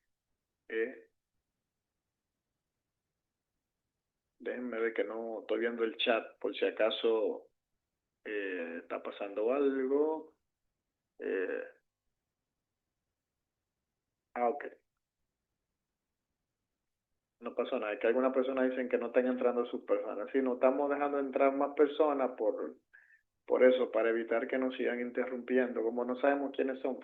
Speaker 3: Déjenme ver que no estoy viendo el chat por si acaso está pasando algo. Ok. No pasó nada. Es que algunas personas dicen que no están entrando sus personas. Sí, no estamos dejando entrar más personas por eso, para evitar que nos sigan interrumpiendo. Como no sabemos quiénes son,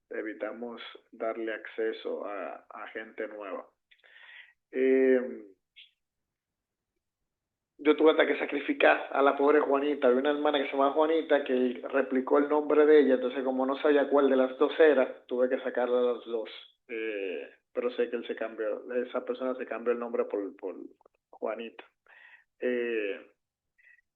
Speaker 3: evitamos darle acceso a gente nueva. Yo tuve hasta que sacrificar a la pobre Juanita. Había una hermana que se llama Juanita que replicó el nombre de ella, entonces como no sabía cuál de las dos era, tuve que sacarle a los dos. Pero sé que él se cambió, esa persona se cambió el nombre por Juanita.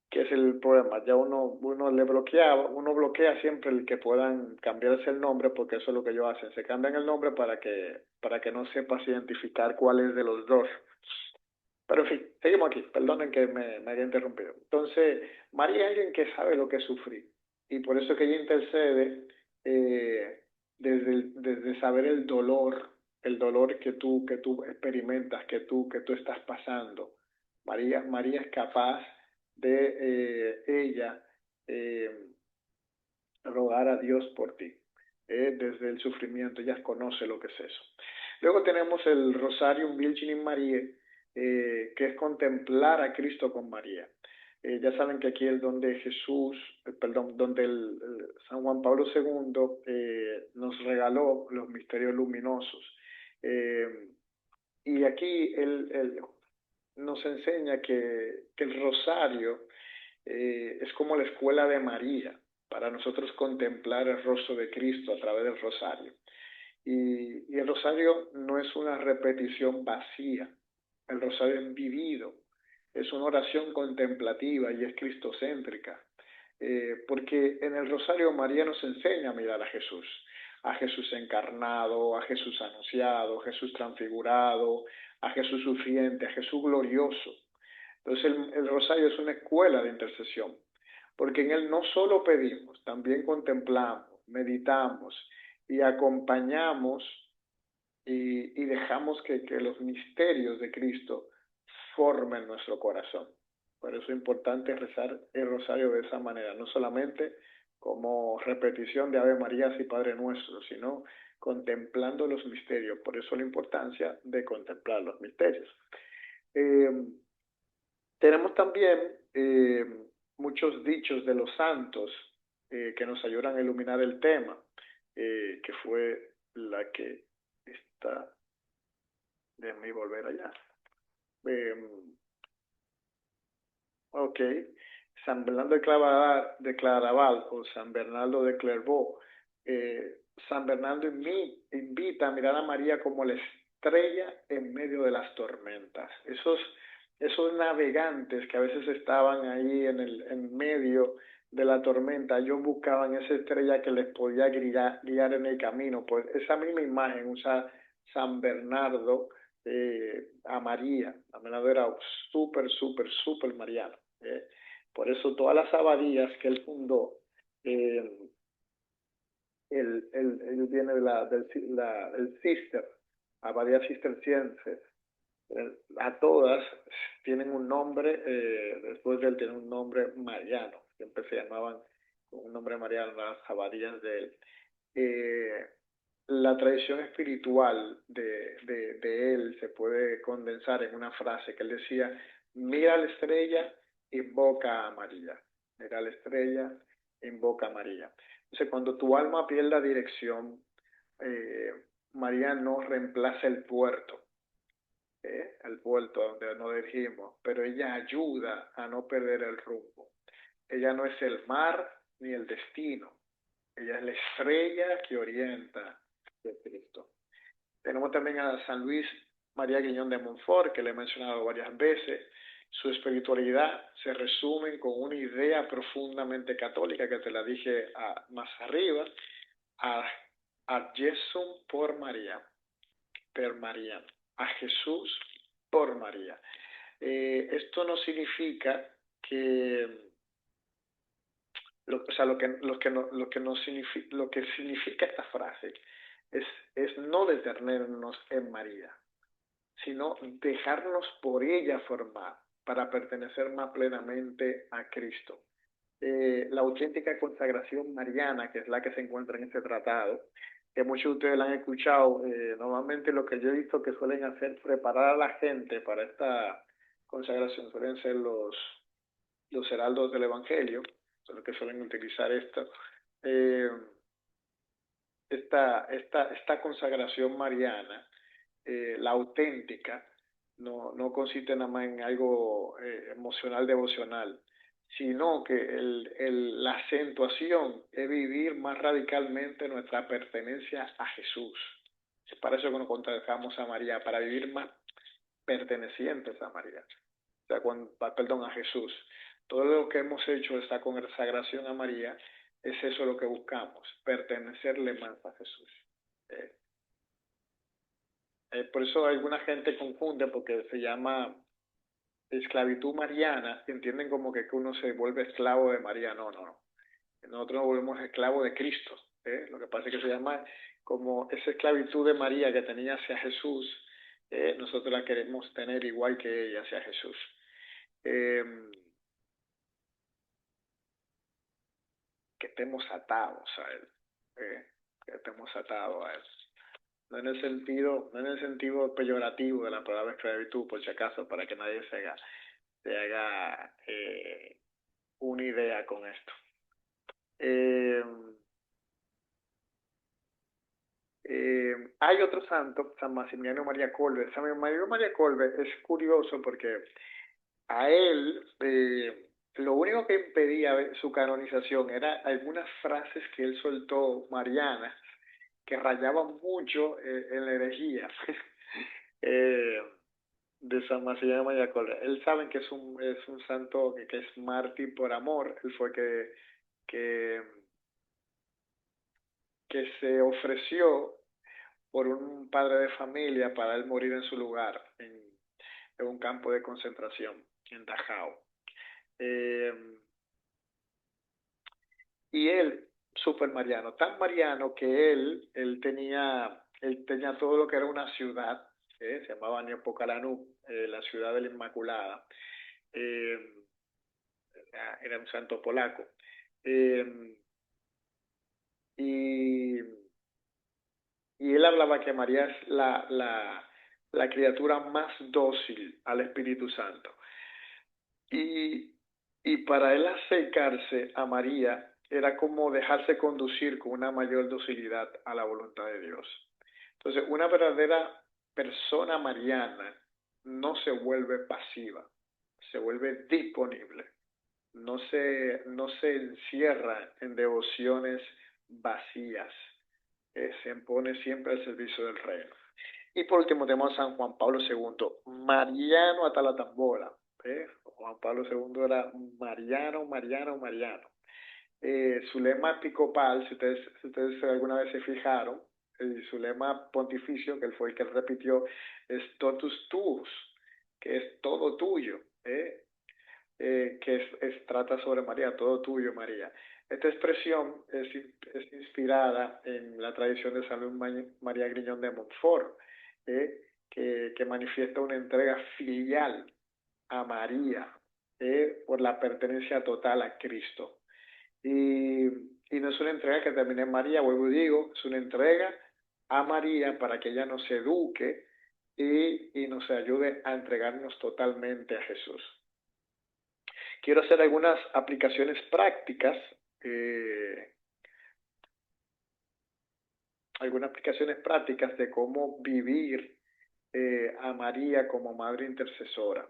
Speaker 3: Que es el problema, ya uno bloquea siempre el que puedan cambiarse el nombre, porque eso es lo que ellos hacen, se cambian el nombre para que no sepas identificar cuál es de los dos. Pero en fin, seguimos aquí, perdonen que me haya interrumpido. Entonces, María es alguien que sabe lo que es sufrir, y por eso que ella intercede desde saber el dolor que tú experimentas, que tú estás pasando. María es capaz de ella rogar a Dios por ti. Desde el sufrimiento, ella conoce lo que es eso. Luego tenemos el Rosarium Virgini Mariae, que es contemplar a Cristo con María. Ya saben que aquí es donde Jesús, donde el San Juan Pablo II nos regaló los misterios luminosos. Y aquí él nos enseña que el rosario es como la escuela de María para nosotros contemplar el rostro de Cristo a través del rosario. Y el rosario no es una repetición vacía, el rosario es vivido, es una oración contemplativa y es cristocéntrica, porque en el rosario María nos enseña a mirar a Jesús encarnado, a Jesús anunciado, a Jesús transfigurado, a Jesús sufriente, a Jesús glorioso. Entonces el rosario es una escuela de intercesión, porque en él no solo pedimos, también contemplamos, meditamos y acompañamos y dejamos que los misterios de Cristo formen nuestro corazón. Por eso es importante rezar el rosario de esa manera, no solamente como repetición de Ave María y Padre Nuestro, sino contemplando los misterios. Por eso la importancia de contemplar los misterios. Tenemos también muchos dichos de los santos que nos ayudan a iluminar el tema, que fue la que está. Déjenme volver allá. Ok. San Bernardo de Claraval o San Bernardo de Clairvaux. San Bernardo invita a mirar a María como la estrella en medio de las tormentas. Esos navegantes que a veces estaban ahí en medio de la tormenta, ellos buscaban esa estrella que les podía guiar en el camino. Pues esa misma imagen usa San Bernardo a María. San Bernardo era súper, súper, súper mariano. Por eso todas las abadías que él fundó, él viene del Cister, abadías cistercienses. A todas tienen un nombre, después de él tiene un nombre mariano, siempre se llamaban con un nombre mariano las abadías de él. La tradición espiritual de él se puede condensar en una frase que él decía: mira la estrella, invoca a María. Mira la estrella, invoca a María. Entonces, cuando tu alma pierda dirección, María no reemplaza el puerto donde nos dirigimos, pero ella ayuda a no perder el rumbo. Ella no es el mar ni el destino, ella es la estrella que orienta de Cristo. Tenemos también a San Luis María Guiñón de Montfort, que le he mencionado varias veces. Su espiritualidad se resume con una idea profundamente católica que te la dije más arriba: a Jesús por María, per María, a Jesús por María. Esto no significa que lo que significa esta frase es no detenernos en María, sino dejarnos por ella formar para pertenecer más plenamente a Cristo. La auténtica consagración mariana, que es la que se encuentra en este tratado, que muchos de ustedes la han escuchado, normalmente lo que yo he visto que suelen hacer, preparar a la gente para esta consagración, suelen ser los heraldos del Evangelio, son los que suelen utilizar esto. Esta consagración mariana, la auténtica, no consiste nada más en algo emocional, devocional, sino que la acentuación es vivir más radicalmente nuestra pertenencia a Jesús. Es para eso que nos consagramos a María, para vivir más pertenecientes a María, a Jesús. Todo lo que hemos hecho, esta consagración a María, es eso lo que buscamos, pertenecerle más a Jesús. Por eso alguna gente confunde, porque se llama esclavitud mariana, entienden como que uno se vuelve esclavo de María. No. Nosotros nos volvemos esclavos de Cristo. Lo que pasa es que se llama como esa esclavitud de María que tenía hacia Jesús, nosotros la queremos tener igual que ella hacia Jesús. Que estemos atados a él, que estemos atados a él. No en el sentido peyorativo de la palabra esclavitud, por si acaso, para que nadie se haga. se haga una idea con esto. Hay otro santo, San Maximiliano María Kolbe. San Maximiliano María Kolbe es curioso porque a él lo único que impedía su canonización era algunas frases que él soltó marianas que rayaban mucho en la herejía de San Maximiliano María Kolbe. Él saben que es un santo que es mártir por amor. Él fue que se ofreció por un padre de familia para él morir en su lugar, en un campo de concentración, en Dachau. Y él, súper mariano, tan mariano que él tenía todo lo que era una ciudad, se llamaba Niepocalanú, la ciudad de la Inmaculada. Era un santo polaco. Y él hablaba que María es la criatura más dócil al Espíritu Santo. Y para él acercarse a María era como dejarse conducir con una mayor docilidad a la voluntad de Dios. Entonces, una verdadera persona mariana no se vuelve pasiva, se vuelve disponible, no se encierra en devociones vacías, se pone siempre al servicio del reino. Y por último tenemos a San Juan Pablo II, mariano hasta la tambora. Juan Pablo II era mariano. Su lema episcopal, si ustedes alguna vez se fijaron, su lema pontificio, que él fue el que él repitió, es totus tuus, que es todo tuyo, que trata sobre María, todo tuyo, María. Esta expresión es inspirada en la tradición de San Luis María Griñón de Montfort, que manifiesta una entrega filial a María por la pertenencia total a Cristo. Y no es una entrega que termine en María, vuelvo y digo, es una entrega a María para que ella nos eduque y nos ayude a entregarnos totalmente a Jesús. Quiero hacer algunas aplicaciones prácticas, de cómo vivir a María como madre intercesora.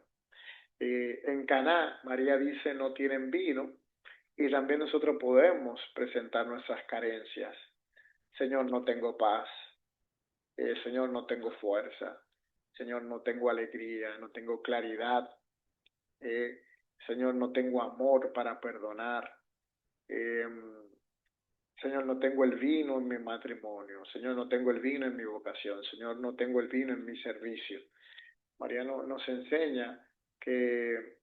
Speaker 3: En Caná, María dice, no tienen vino, y también nosotros podemos presentar nuestras carencias. Señor, no tengo paz. Señor, no tengo fuerza. Señor, no tengo alegría, no tengo claridad. Señor, no tengo amor para perdonar. Señor, no tengo el vino en mi matrimonio. Señor, no tengo el vino en mi vocación. Señor, no tengo el vino en mi servicio. María nos enseña que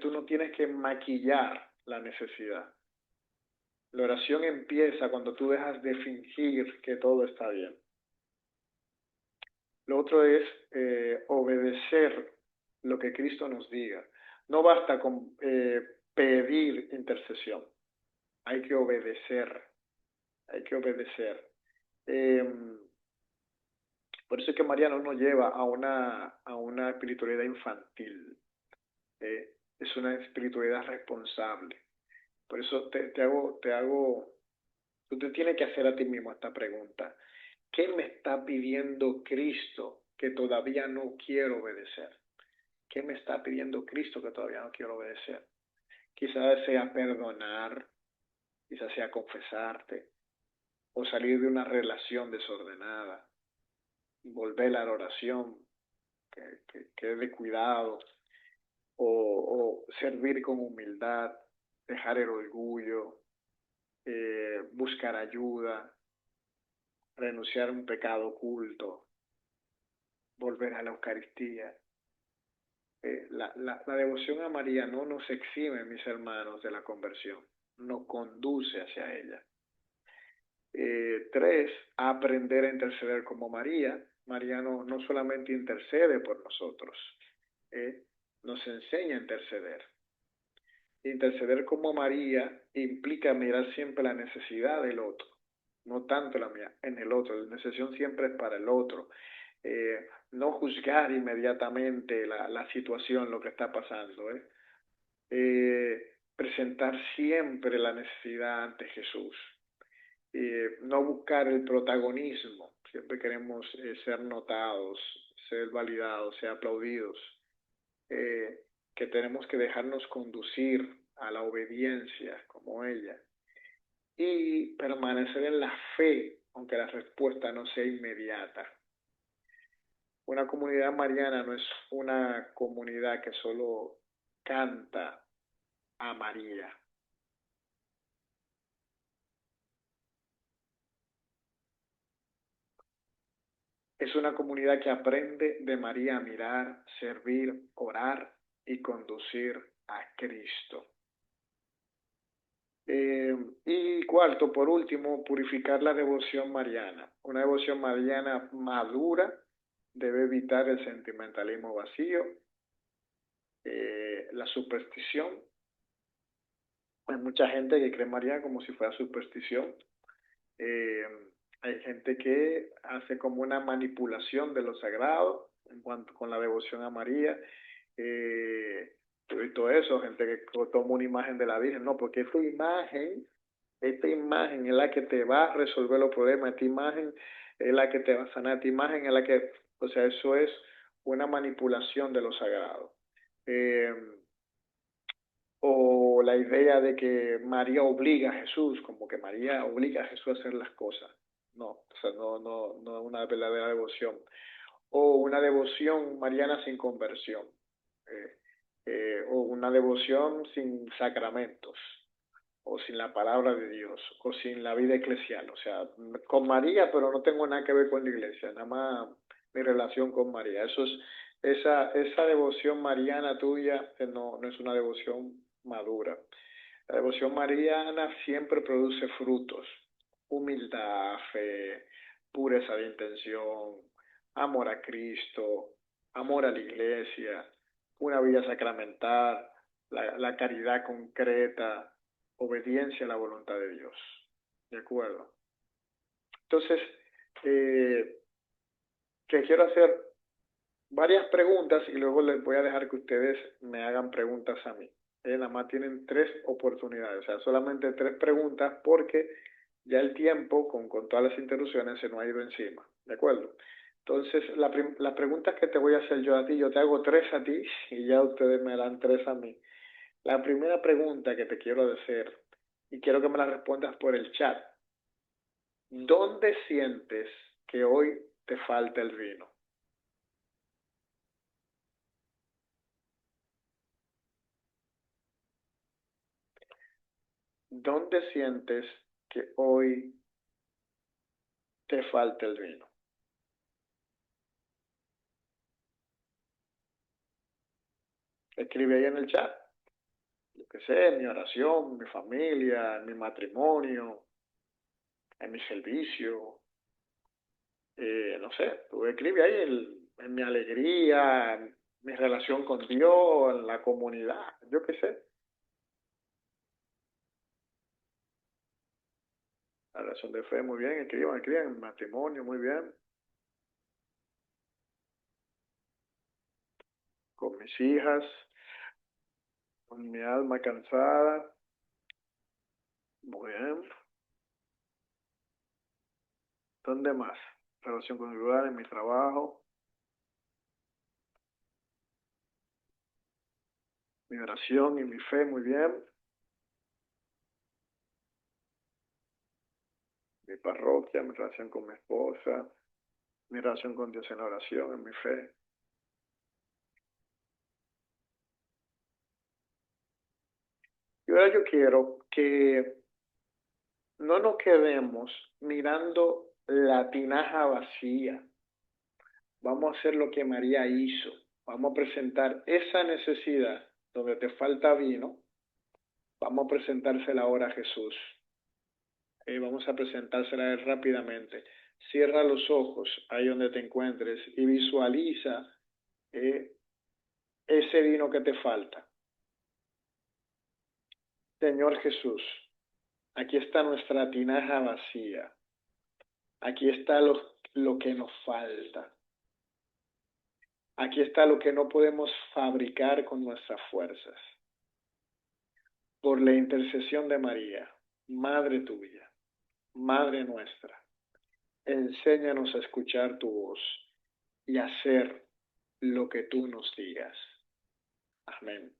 Speaker 3: tú no tienes que maquillar la necesidad. La oración empieza cuando tú dejas de fingir que todo está bien. Lo otro es obedecer lo que Cristo nos diga. No basta con pedir intercesión. Hay que obedecer. Por eso es que María no nos lleva a una espiritualidad infantil. Es una espiritualidad responsable. Por eso tú te tienes que hacer a ti mismo esta pregunta. ¿Qué me está pidiendo Cristo que todavía no quiero obedecer? ¿Qué me está pidiendo Cristo que todavía no quiero obedecer? Quizás sea perdonar, quizás sea confesarte, o salir de una relación desordenada, volver a la oración, que es de cuidado, o servir con humildad, dejar el orgullo, buscar ayuda, renunciar a un pecado oculto, volver a la Eucaristía. La devoción a María no nos exime, mis hermanos, de la conversión, nos conduce hacia ella. 3, aprender a interceder como María. María no solamente intercede por nosotros, nos enseña a interceder. Interceder como María implica mirar siempre la necesidad del otro, no tanto la mía, en el otro. La intercesión siempre es para el otro. no juzgar inmediatamente la situación, lo que está pasando, presentar siempre la necesidad ante Jesús, no buscar el protagonismo, siempre queremos ser notados, ser validados, ser aplaudidos, que tenemos que dejarnos conducir a la obediencia como ella y permanecer en la fe, aunque la respuesta no sea inmediata. Una comunidad mariana no es una comunidad que solo canta a María. Es una comunidad que aprende de María a mirar, servir, orar y conducir a Cristo. Y cuarto, por último, purificar la devoción mariana. Una devoción mariana madura debe evitar el sentimentalismo vacío, la superstición. Hay mucha gente que cree en María como si fuera superstición. Hay gente que hace como una manipulación de lo sagrado en cuanto con la devoción a María. Yo he visto eso, gente que toma una imagen de la Virgen, no, porque esta imagen es la que te va a resolver los problemas, esta imagen es la que te va a sanar, esta imagen es la que, o sea, eso es una manipulación de lo sagrado. O la idea de que María obliga a Jesús, como que María obliga a Jesús a hacer las cosas. No, o sea, no es una verdadera devoción. O una devoción mariana sin conversión. O una devoción sin sacramentos, o sin la palabra de Dios, o sin la vida eclesial. O sea, con María, pero no tengo nada que ver con la iglesia, nada más mi relación con María. Esa devoción mariana tuya no es una devoción madura. La devoción mariana siempre produce frutos: humildad, fe, pureza de intención, amor a Cristo, amor a la iglesia, una vida sacramental, la caridad concreta, obediencia a la voluntad de Dios. ¿De acuerdo? Entonces, que quiero hacer varias preguntas y luego les voy a dejar que ustedes me hagan preguntas a mí. Nada más tienen 3 oportunidades, o sea, solamente 3 preguntas, porque ya el tiempo, con todas las interrupciones, se nos ha ido encima. ¿De acuerdo? Entonces, las preguntas que te voy a hacer yo a ti, yo te hago 3 a ti y ya ustedes me harán 3 a mí. La primera pregunta que te quiero hacer, y quiero que me la respondas por el chat: ¿dónde sientes que hoy te falta el vino? ¿Dónde sientes que hoy te falta el vino? Escribe ahí en el chat. Yo qué sé, en mi oración, mi familia, en mi matrimonio, en mi servicio. No sé, tú escribe ahí en mi alegría, en mi relación con Dios, en la comunidad, yo qué sé. La relación de fe, muy bien, escriban, en mi matrimonio, muy bien. Con mis hijas, con mi alma cansada, muy bien. ¿Dónde más? Relación conyugal, en mi trabajo, mi oración y mi fe, muy bien. Mi parroquia, mi relación con mi esposa, mi relación con Dios en la oración, en mi fe. Y ahora yo quiero que no nos quedemos mirando la tinaja vacía. Vamos a hacer lo que María hizo. Vamos a presentar esa necesidad donde te falta vino. Vamos a presentársela ahora a Jesús. Vamos a presentársela a Él rápidamente. Cierra los ojos ahí donde te encuentres y visualiza ese vino que te falta. Señor Jesús, aquí está nuestra tinaja vacía. Aquí está lo que nos falta. Aquí está lo que no podemos fabricar con nuestras fuerzas. Por la intercesión de María, Madre tuya, Madre nuestra, enséñanos a escuchar tu voz y a hacer lo que tú nos digas. Amén.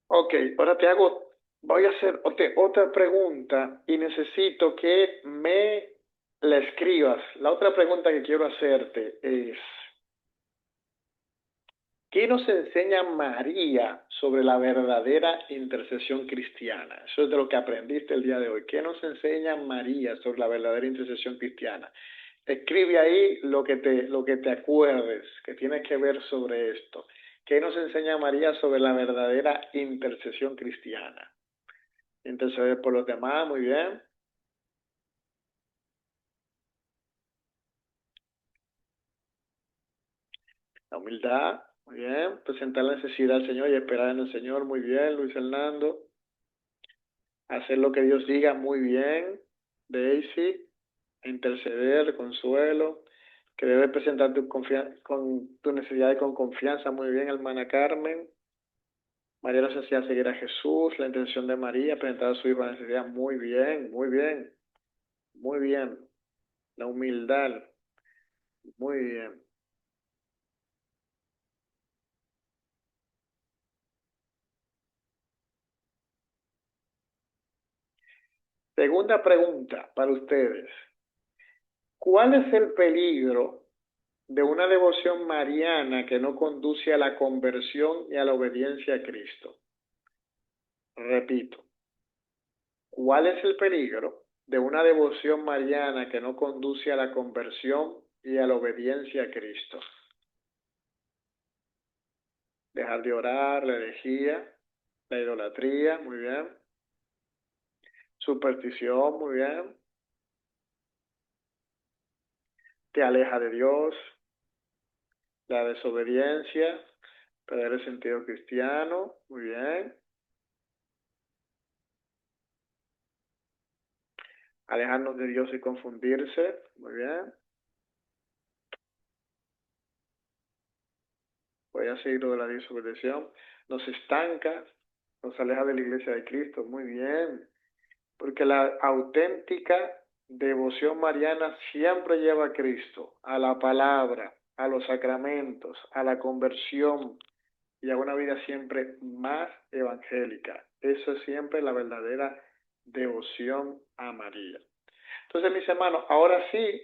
Speaker 3: Ok, ahora voy a hacer otra pregunta y necesito que me la escribas. La otra pregunta que quiero hacerte es, ¿qué nos enseña María sobre la verdadera intercesión cristiana? Eso es de lo que aprendiste el día de hoy. ¿Qué nos enseña María sobre la verdadera intercesión cristiana? Escribe ahí lo que te acuerdes que tiene que ver sobre esto. ¿Qué nos enseña María sobre la verdadera intercesión cristiana? Interceder por los demás, muy bien. La humildad, muy bien. Presentar la necesidad al Señor y esperar en el Señor, muy bien. Luis Hernando. Hacer lo que Dios diga, muy bien. Daisy. Interceder, Consuelo. Que debe presentar con tu necesidad y con confianza, muy bien, hermana Carmen. María la necesidad de seguir a Jesús, la intención de María, presentar a su hijo la necesidad, muy bien, muy bien, muy bien. La humildad, muy bien. Segunda pregunta para ustedes. ¿Cuál es el peligro de una devoción mariana que no conduce a la conversión y a la obediencia a Cristo? Repito, ¿cuál es el peligro de una devoción mariana que no conduce a la conversión y a la obediencia a Cristo? Dejar de orar, la herejía, la idolatría, muy bien. Superstición, muy bien. Te aleja de Dios. La desobediencia, perder el sentido cristiano, muy bien. Alejarnos de Dios y confundirse, muy bien. Voy a seguir lo de la desobedieción. Nos estanca, nos aleja de la iglesia de Cristo, muy bien. Porque la auténtica devoción mariana siempre lleva a Cristo, a la palabra, a los sacramentos, a la conversión y a una vida siempre más evangélica. Eso es siempre la verdadera devoción a María. Entonces, mis hermanos, ahora sí,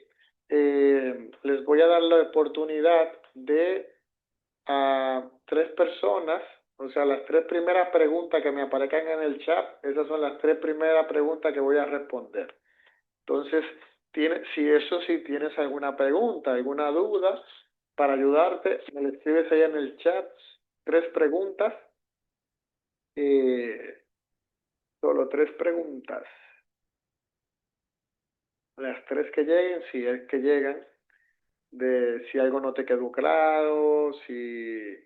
Speaker 3: les voy a dar la oportunidad de a tres personas, o sea, las tres primeras preguntas que me aparezcan en el chat, esas son las tres primeras preguntas que voy a responder. Entonces, si tienes alguna pregunta, alguna duda, para ayudarte, me lo escribes ahí en el chat, tres preguntas, solo tres preguntas. Las tres que lleguen, si es que llegan, de si algo no te quedó claro, si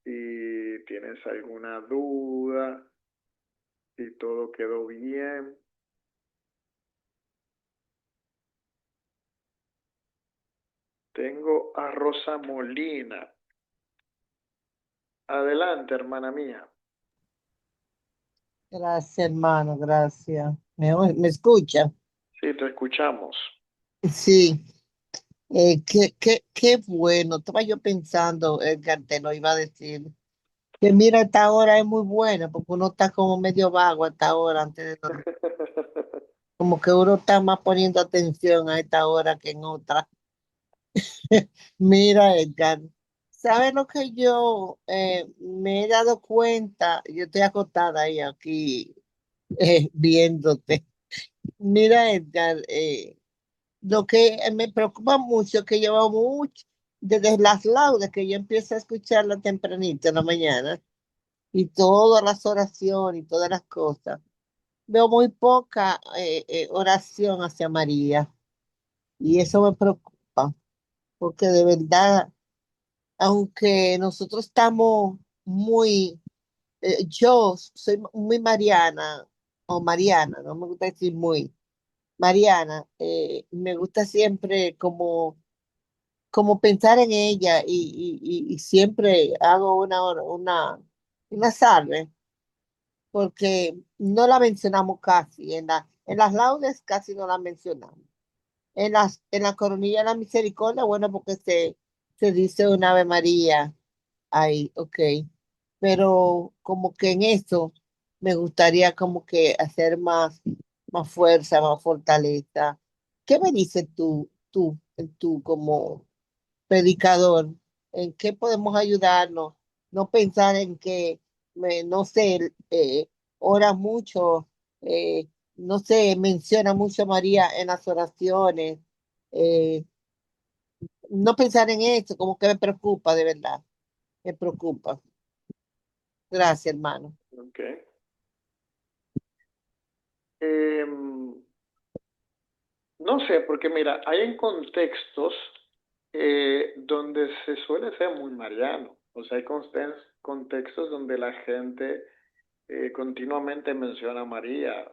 Speaker 3: tienes alguna duda, si todo quedó bien. Tengo a Rosa Molina. Adelante, hermana mía.
Speaker 4: Gracias, hermano, gracias. ¿Me escucha?
Speaker 3: Sí, te escuchamos.
Speaker 4: Sí, qué bueno. Estaba yo pensando, Edgar, te lo iba a decir, que mira, esta hora es muy buena porque uno está como medio vago a esta hora antes de dormir. Como que uno está más poniendo atención a esta hora que en otra. Mira, Edgar, ¿sabes lo que yo me he dado cuenta? Yo estoy acostada ahí aquí viéndote. Mira, Edgar, lo que me preocupa mucho es que llevo mucho, desde las laudes que yo empiezo a escucharla tempranito en la mañana y todas las oraciones y todas las cosas, veo muy poca oración hacia María y eso me preocupa porque de verdad aunque nosotros estamos muy, yo soy muy Mariana, o Mariana, no me gusta decir muy, Mariana, me gusta siempre como pensar en ella y siempre hago una salve, porque no la mencionamos casi, en las laudes casi no la mencionamos. En la coronilla de la misericordia, bueno, porque se dice un Ave María ahí, ok. Pero como que en eso me gustaría como que hacer más fuerza, más fortaleza. ¿Qué me dices tú como predicador? ¿En qué podemos ayudarnos? No pensar en que, no sé, ora mucho, no sé, menciona mucho a María en las oraciones. eh, no pensar en eso, como que me preocupa, de verdad, me preocupa. Gracias, hermano.
Speaker 3: Okay. Em, no sé, porque mira, hay en contextos donde se suele ser muy mariano. O sea, hay contextos donde la gente continuamente menciona a María.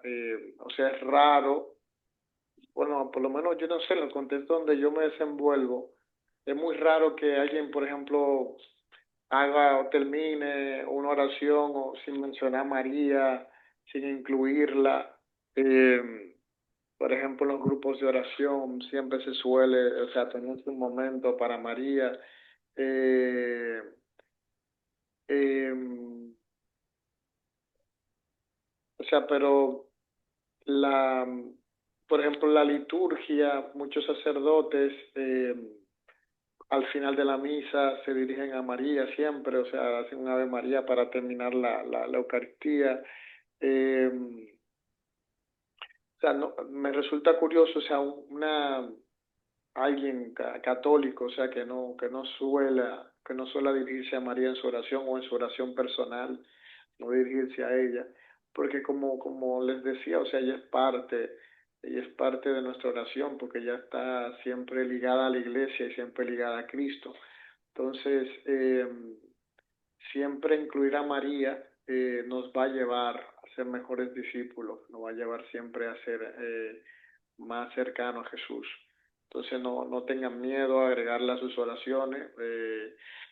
Speaker 3: O sea, es raro. Bueno, por lo menos yo no sé, en el contexto donde yo me desenvuelvo, es muy raro que alguien, por ejemplo, haga o termine una oración o sin mencionar a María, sin incluirla. Por ejemplo, en los grupos de oración siempre se suele, o sea, tener un momento para María. Eh, eh, o sea, pero la, por ejemplo, la liturgia, muchos sacerdotes al final de la misa se dirigen a María siempre, o sea, hacen un Ave María para terminar la Eucaristía. Eh, o sea, no, me resulta curioso, o sea, alguien católico, o sea, que no suela dirigirse a María en su oración o en su oración personal, no dirigirse a ella, porque como les decía, o sea, ella es parte de nuestra oración, porque ella está siempre ligada a la iglesia y siempre ligada a Cristo. Entonces, siempre incluir a María nos va a llevar a ser mejores discípulos, nos va a llevar siempre a ser más cercano a Jesús. Entonces no tengan miedo a agregarla a sus oraciones.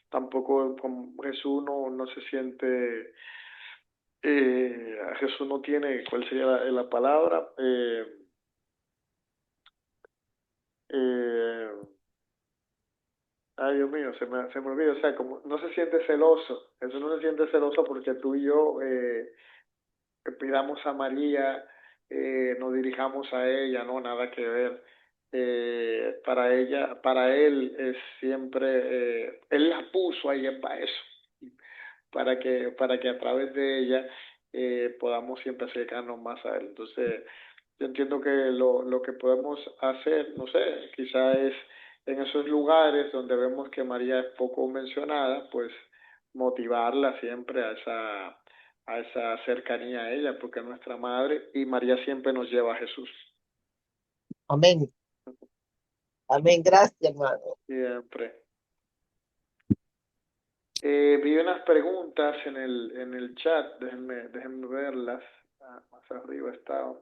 Speaker 3: Tampoco con Jesús no se siente, Jesús no tiene, ¿cuál sería la palabra? Eh, Ay, Dios mío, se me olvida, o sea, como no se siente celoso, Jesús no se siente celoso porque tú y yo que pidamos a María, nos dirijamos a ella, no, nada que ver. Para ella, para él es siempre, él la puso ahí para eso, para que a través de ella podamos siempre acercarnos más a él. Entonces, yo entiendo que lo que podemos hacer, no sé, quizá es en esos lugares donde vemos que María es poco mencionada, pues motivarla siempre a esa cercanía a ella, porque es nuestra madre y María siempre nos lleva a Jesús.
Speaker 4: Amén. Amén. Gracias, hermano.
Speaker 3: Siempre. Vi unas preguntas en el chat, déjenme verlas. Más arriba está.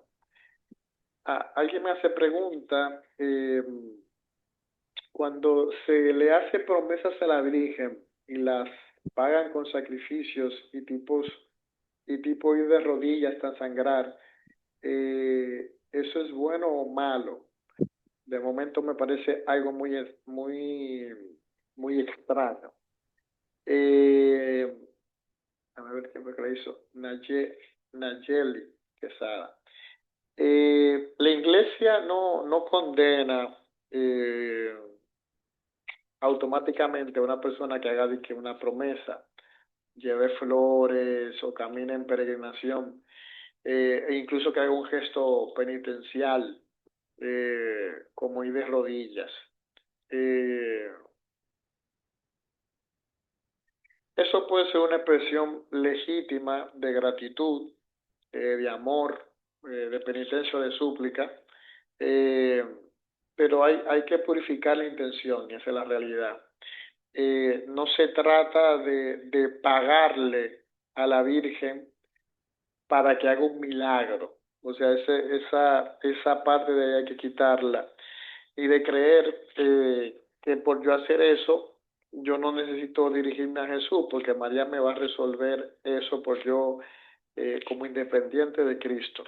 Speaker 3: Alguien me hace pregunta, cuando se le hace promesas a la Virgen y las pagan con sacrificios y tipo ir de rodillas hasta sangrar, ¿eso es bueno o malo? De momento me parece algo muy extraño. Eh, a ver quién fue que la hizo. Nayeli Quesada. La iglesia no condena automáticamente a una persona que haga de que una promesa, lleve flores o camine en peregrinación, e incluso que haga un gesto penitencial, como ir de rodillas. Eh, Eso puede ser una expresión legítima de gratitud, de amor, de penitencia o de súplica, eh, pero hay que purificar la intención, y esa es la realidad. no se trata de pagarle a la Virgen para que haga un milagro. O sea, esa parte de ahí hay que quitarla. Y de creer que por yo hacer eso, yo no necesito dirigirme a Jesús, porque María me va a resolver eso por yo como independiente de Cristo.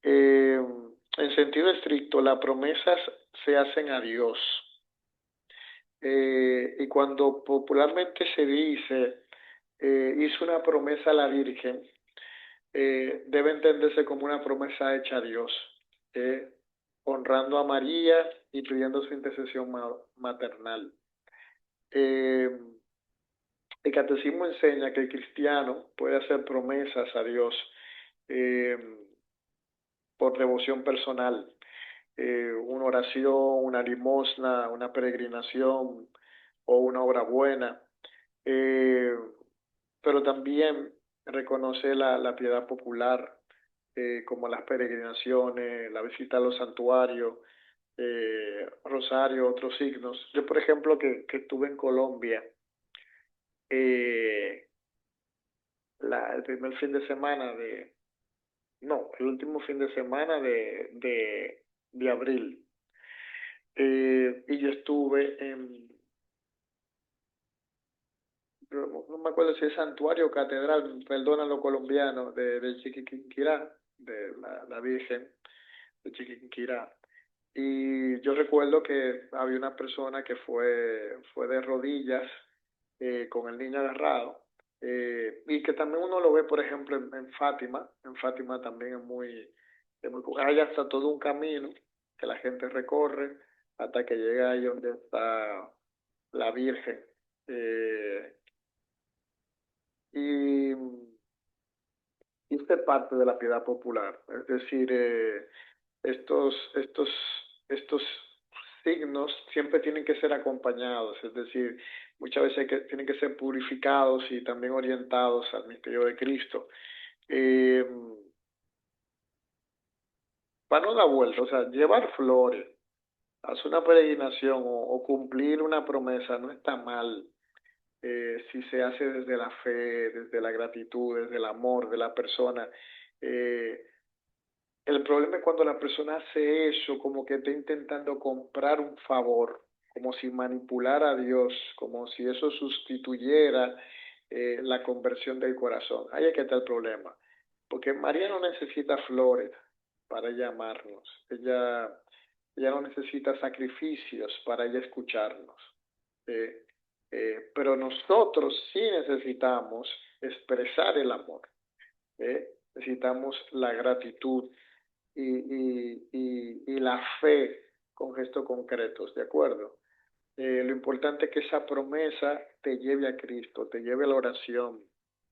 Speaker 3: En sentido estricto, las promesas se hacen a Dios. Y cuando popularmente se dice, hizo una promesa a la Virgen, debe entenderse como una promesa hecha a Dios, honrando a María y pidiendo su intercesión maternal. El catecismo enseña que el cristiano puede hacer promesas a Dios eh, por devoción personal, una oración, una limosna, una peregrinación o una obra buena, eh, pero también reconoce la piedad popular, como las peregrinaciones, la visita a los santuarios, rosario, otros signos. Yo, por ejemplo, que estuve en Colombia, eh, el primer fin de semana no, el último fin de semana de abril. Y yo estuve no me acuerdo si es santuario o catedral, perdona los colombianos, de Chiquiquinquirá, de la Virgen de Chiquiquinquirá. Y yo recuerdo que había una persona que fue de rodillas con el niño agarrado, y que también uno lo ve, por ejemplo, en Fátima. En Fátima también hay hasta todo un camino que la gente recorre hasta que llega ahí donde está la Virgen. Eh, y, y esto es parte de la piedad popular, es decir, estos signos siempre tienen que ser acompañados, es decir, muchas veces tienen que ser purificados y también orientados al misterio de Cristo. Eh, para no dar vuelta, o sea, llevar flores, hacer una peregrinación o cumplir una promesa no está mal, si se hace desde la fe, desde la gratitud, desde el amor de la persona. Eh, El problema es cuando la persona hace eso, como que está intentando comprar un favor, como si manipulara a Dios, como si eso sustituyera la conversión del corazón. Ahí es que está el problema. Porque María no necesita flores para llamarnos. Ella no necesita sacrificios para ella escucharnos. Eh, pero nosotros sí necesitamos expresar el amor. Necesitamos la gratitud y la fe con gestos concretos, ¿de acuerdo? Lo importante es que esa promesa te lleve a Cristo, te lleve a la oración,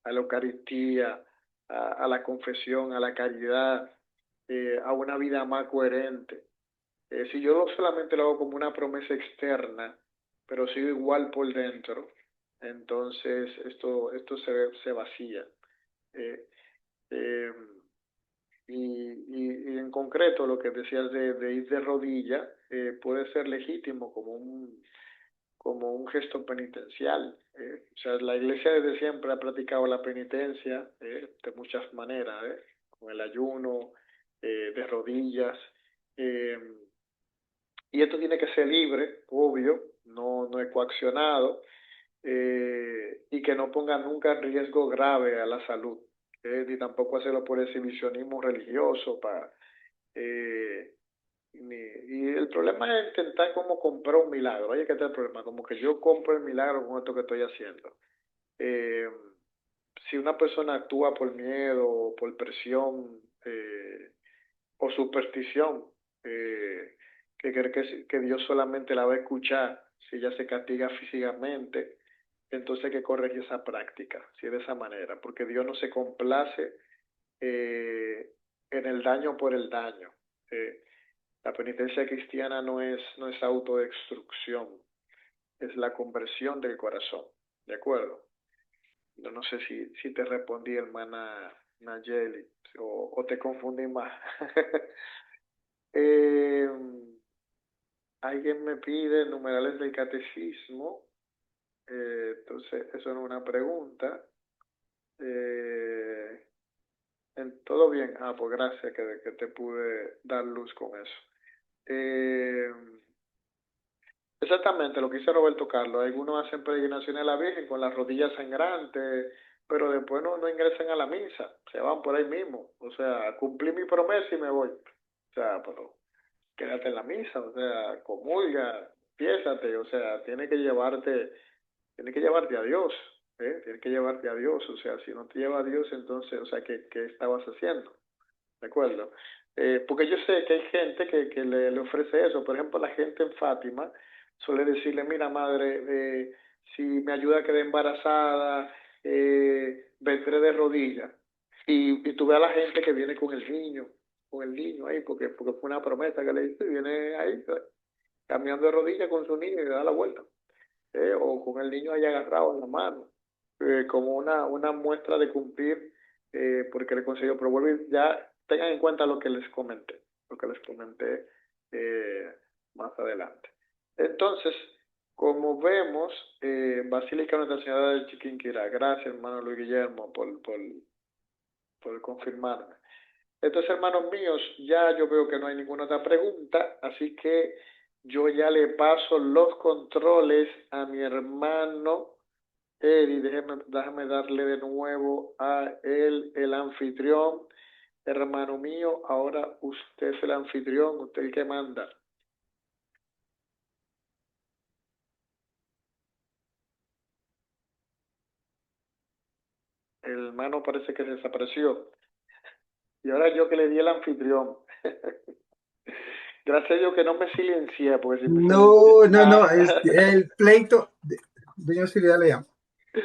Speaker 3: a la Eucaristía, a la confesión, a la caridad, a una vida más coherente. Si yo solamente lo hago como una promesa externa, pero sigo igual por dentro, entonces esto se vacía. Eh, eh, y en concreto lo que decías de ir de rodilla, puede ser legítimo como un gesto penitencial. O sea, la iglesia desde siempre ha practicado la penitencia de muchas maneras, con el ayuno, de rodillas. eh, y esto tiene que ser libre, obvio, no es coaccionado, y que no ponga nunca en riesgo grave a la salud, ni tampoco hacerlo por exhibicionismo religioso. Eh, y el problema es intentar como comprar un milagro. Oye, ¿qué está el problema? Como que yo compro el milagro con esto que estoy haciendo. Eh, si una persona actúa por miedo, o por presión, o superstición, que cree que Dios solamente la va a escuchar si ella se castiga físicamente, entonces hay que corregir esa práctica, si es de esa manera, porque Dios no se complace eh, en el daño por el daño. Eh, la penitencia cristiana no es autodestrucción, es la conversión del corazón, ¿de acuerdo? No sé si te respondí, hermana Nayeli, o te confundí más. Eh, Alguien me pide numerales del catecismo. Entonces, eso no es una pregunta. Todo bien. Pues gracias que te pude dar luz con eso. Exactamente lo que dice Roberto Carlos. Algunos hacen peregrinaciones a la Virgen con las rodillas sangrantes, pero después no ingresan a la misa, se van por ahí mismo. O sea, cumplí mi promesa y me voy. O sea, pero quédate en la misa, o sea, comulga, piésate, o sea, tiene que llevarte a Dios, ¿eh? Tiene que llevarte a Dios, o sea, si no te lleva a Dios, entonces, o sea, ¿qué estabas haciendo? ¿De acuerdo? Porque yo sé que hay gente que le ofrece eso. Por ejemplo, la gente en Fátima suele decirle, mira madre, si me ayuda a quedar embarazada, vendré de rodillas. Y tú ves a la gente que viene con el niño ahí, porque fue una promesa que le hice, y viene ahí caminando de rodillas con su niño y le da la vuelta. O con el niño ahí agarrado en la mano, como una muestra de cumplir, porque le consiguió. Pero vuelvo ya tengan en cuenta lo que les comenté más adelante. Entonces, como vemos, Basílica Nuestra Señora de Chiquinquirá. Gracias, hermano Luis Guillermo, por confirmarme. Entonces, hermanos míos, ya yo veo que no hay ninguna otra pregunta, así que yo ya le paso los controles a mi hermano Eddie. Déjame darle de nuevo a él el anfitrión. Hermano mío, ahora usted es el anfitrión, usted el que manda. El hermano parece que desapareció. Y ahora yo que le di el anfitrión. Gracias a Dios que no me silencié, porque si me
Speaker 1: No,
Speaker 3: silencié...
Speaker 1: el pleito, doña Silvia le llamo,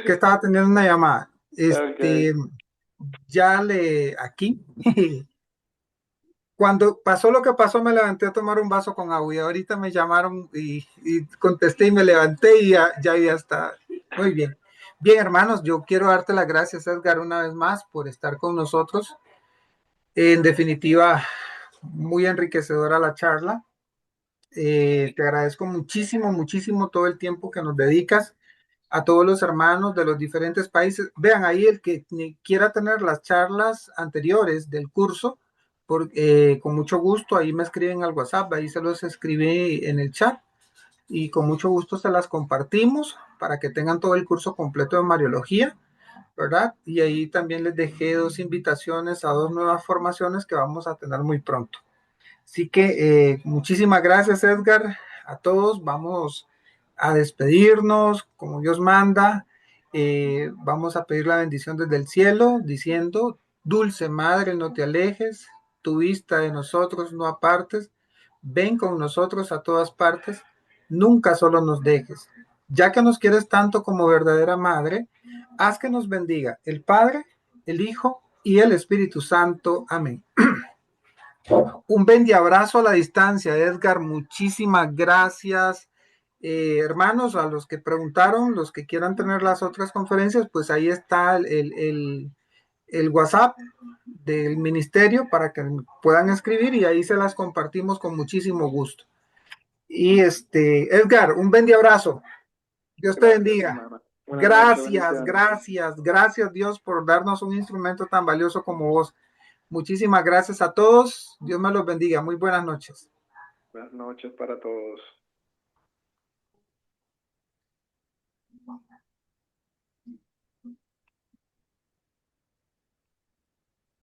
Speaker 1: que estaba teniendo una llamada.
Speaker 3: Okay.
Speaker 1: Aquí, cuando pasó lo que pasó, me levanté a tomar un vaso con agua y ahorita me llamaron y contesté y me levanté y ya está. Muy bien. Bien, hermanos, yo quiero darte las gracias, Edgar, una vez más por estar con nosotros. En definitiva, muy enriquecedora la charla. Te agradezco muchísimo, muchísimo todo el tiempo que nos dedicas a todos los hermanos de los diferentes países. Vean ahí el que quiera tener las charlas anteriores del curso, con mucho gusto, ahí me escriben al WhatsApp, ahí se los escribí en el chat y con mucho gusto se las compartimos para que tengan todo el curso completo de Mariología, ¿verdad? Y ahí también les dejé 2 invitaciones a 2 nuevas formaciones que vamos a tener muy pronto. Así que muchísimas gracias, Edgar, a todos. Vamos a despedirnos como Dios manda. Vamos a pedir la bendición desde el cielo, diciendo, dulce Madre, no te alejes, tu vista de nosotros no apartes, ven con nosotros a todas partes, nunca solo nos dejes. Ya que nos quieres tanto como verdadera Madre, haz que nos bendiga el Padre, el Hijo y el Espíritu Santo. Amén. Un abrazo a la distancia, Edgar. Muchísimas gracias. Hermanos, a los que preguntaron, los que quieran tener las otras conferencias, pues ahí está el WhatsApp del ministerio para que puedan escribir y ahí se las compartimos con muchísimo gusto. Y Edgar, un abrazo. Dios te
Speaker 3: Gracias,
Speaker 1: bendiga.
Speaker 3: hermana. Buenas noches,
Speaker 1: Gracias,
Speaker 3: bendiciones.
Speaker 1: gracias Dios por darnos un instrumento tan valioso como vos. Muchísimas gracias a todos. Dios me los bendiga. Muy buenas noches.
Speaker 3: Buenas noches para todos.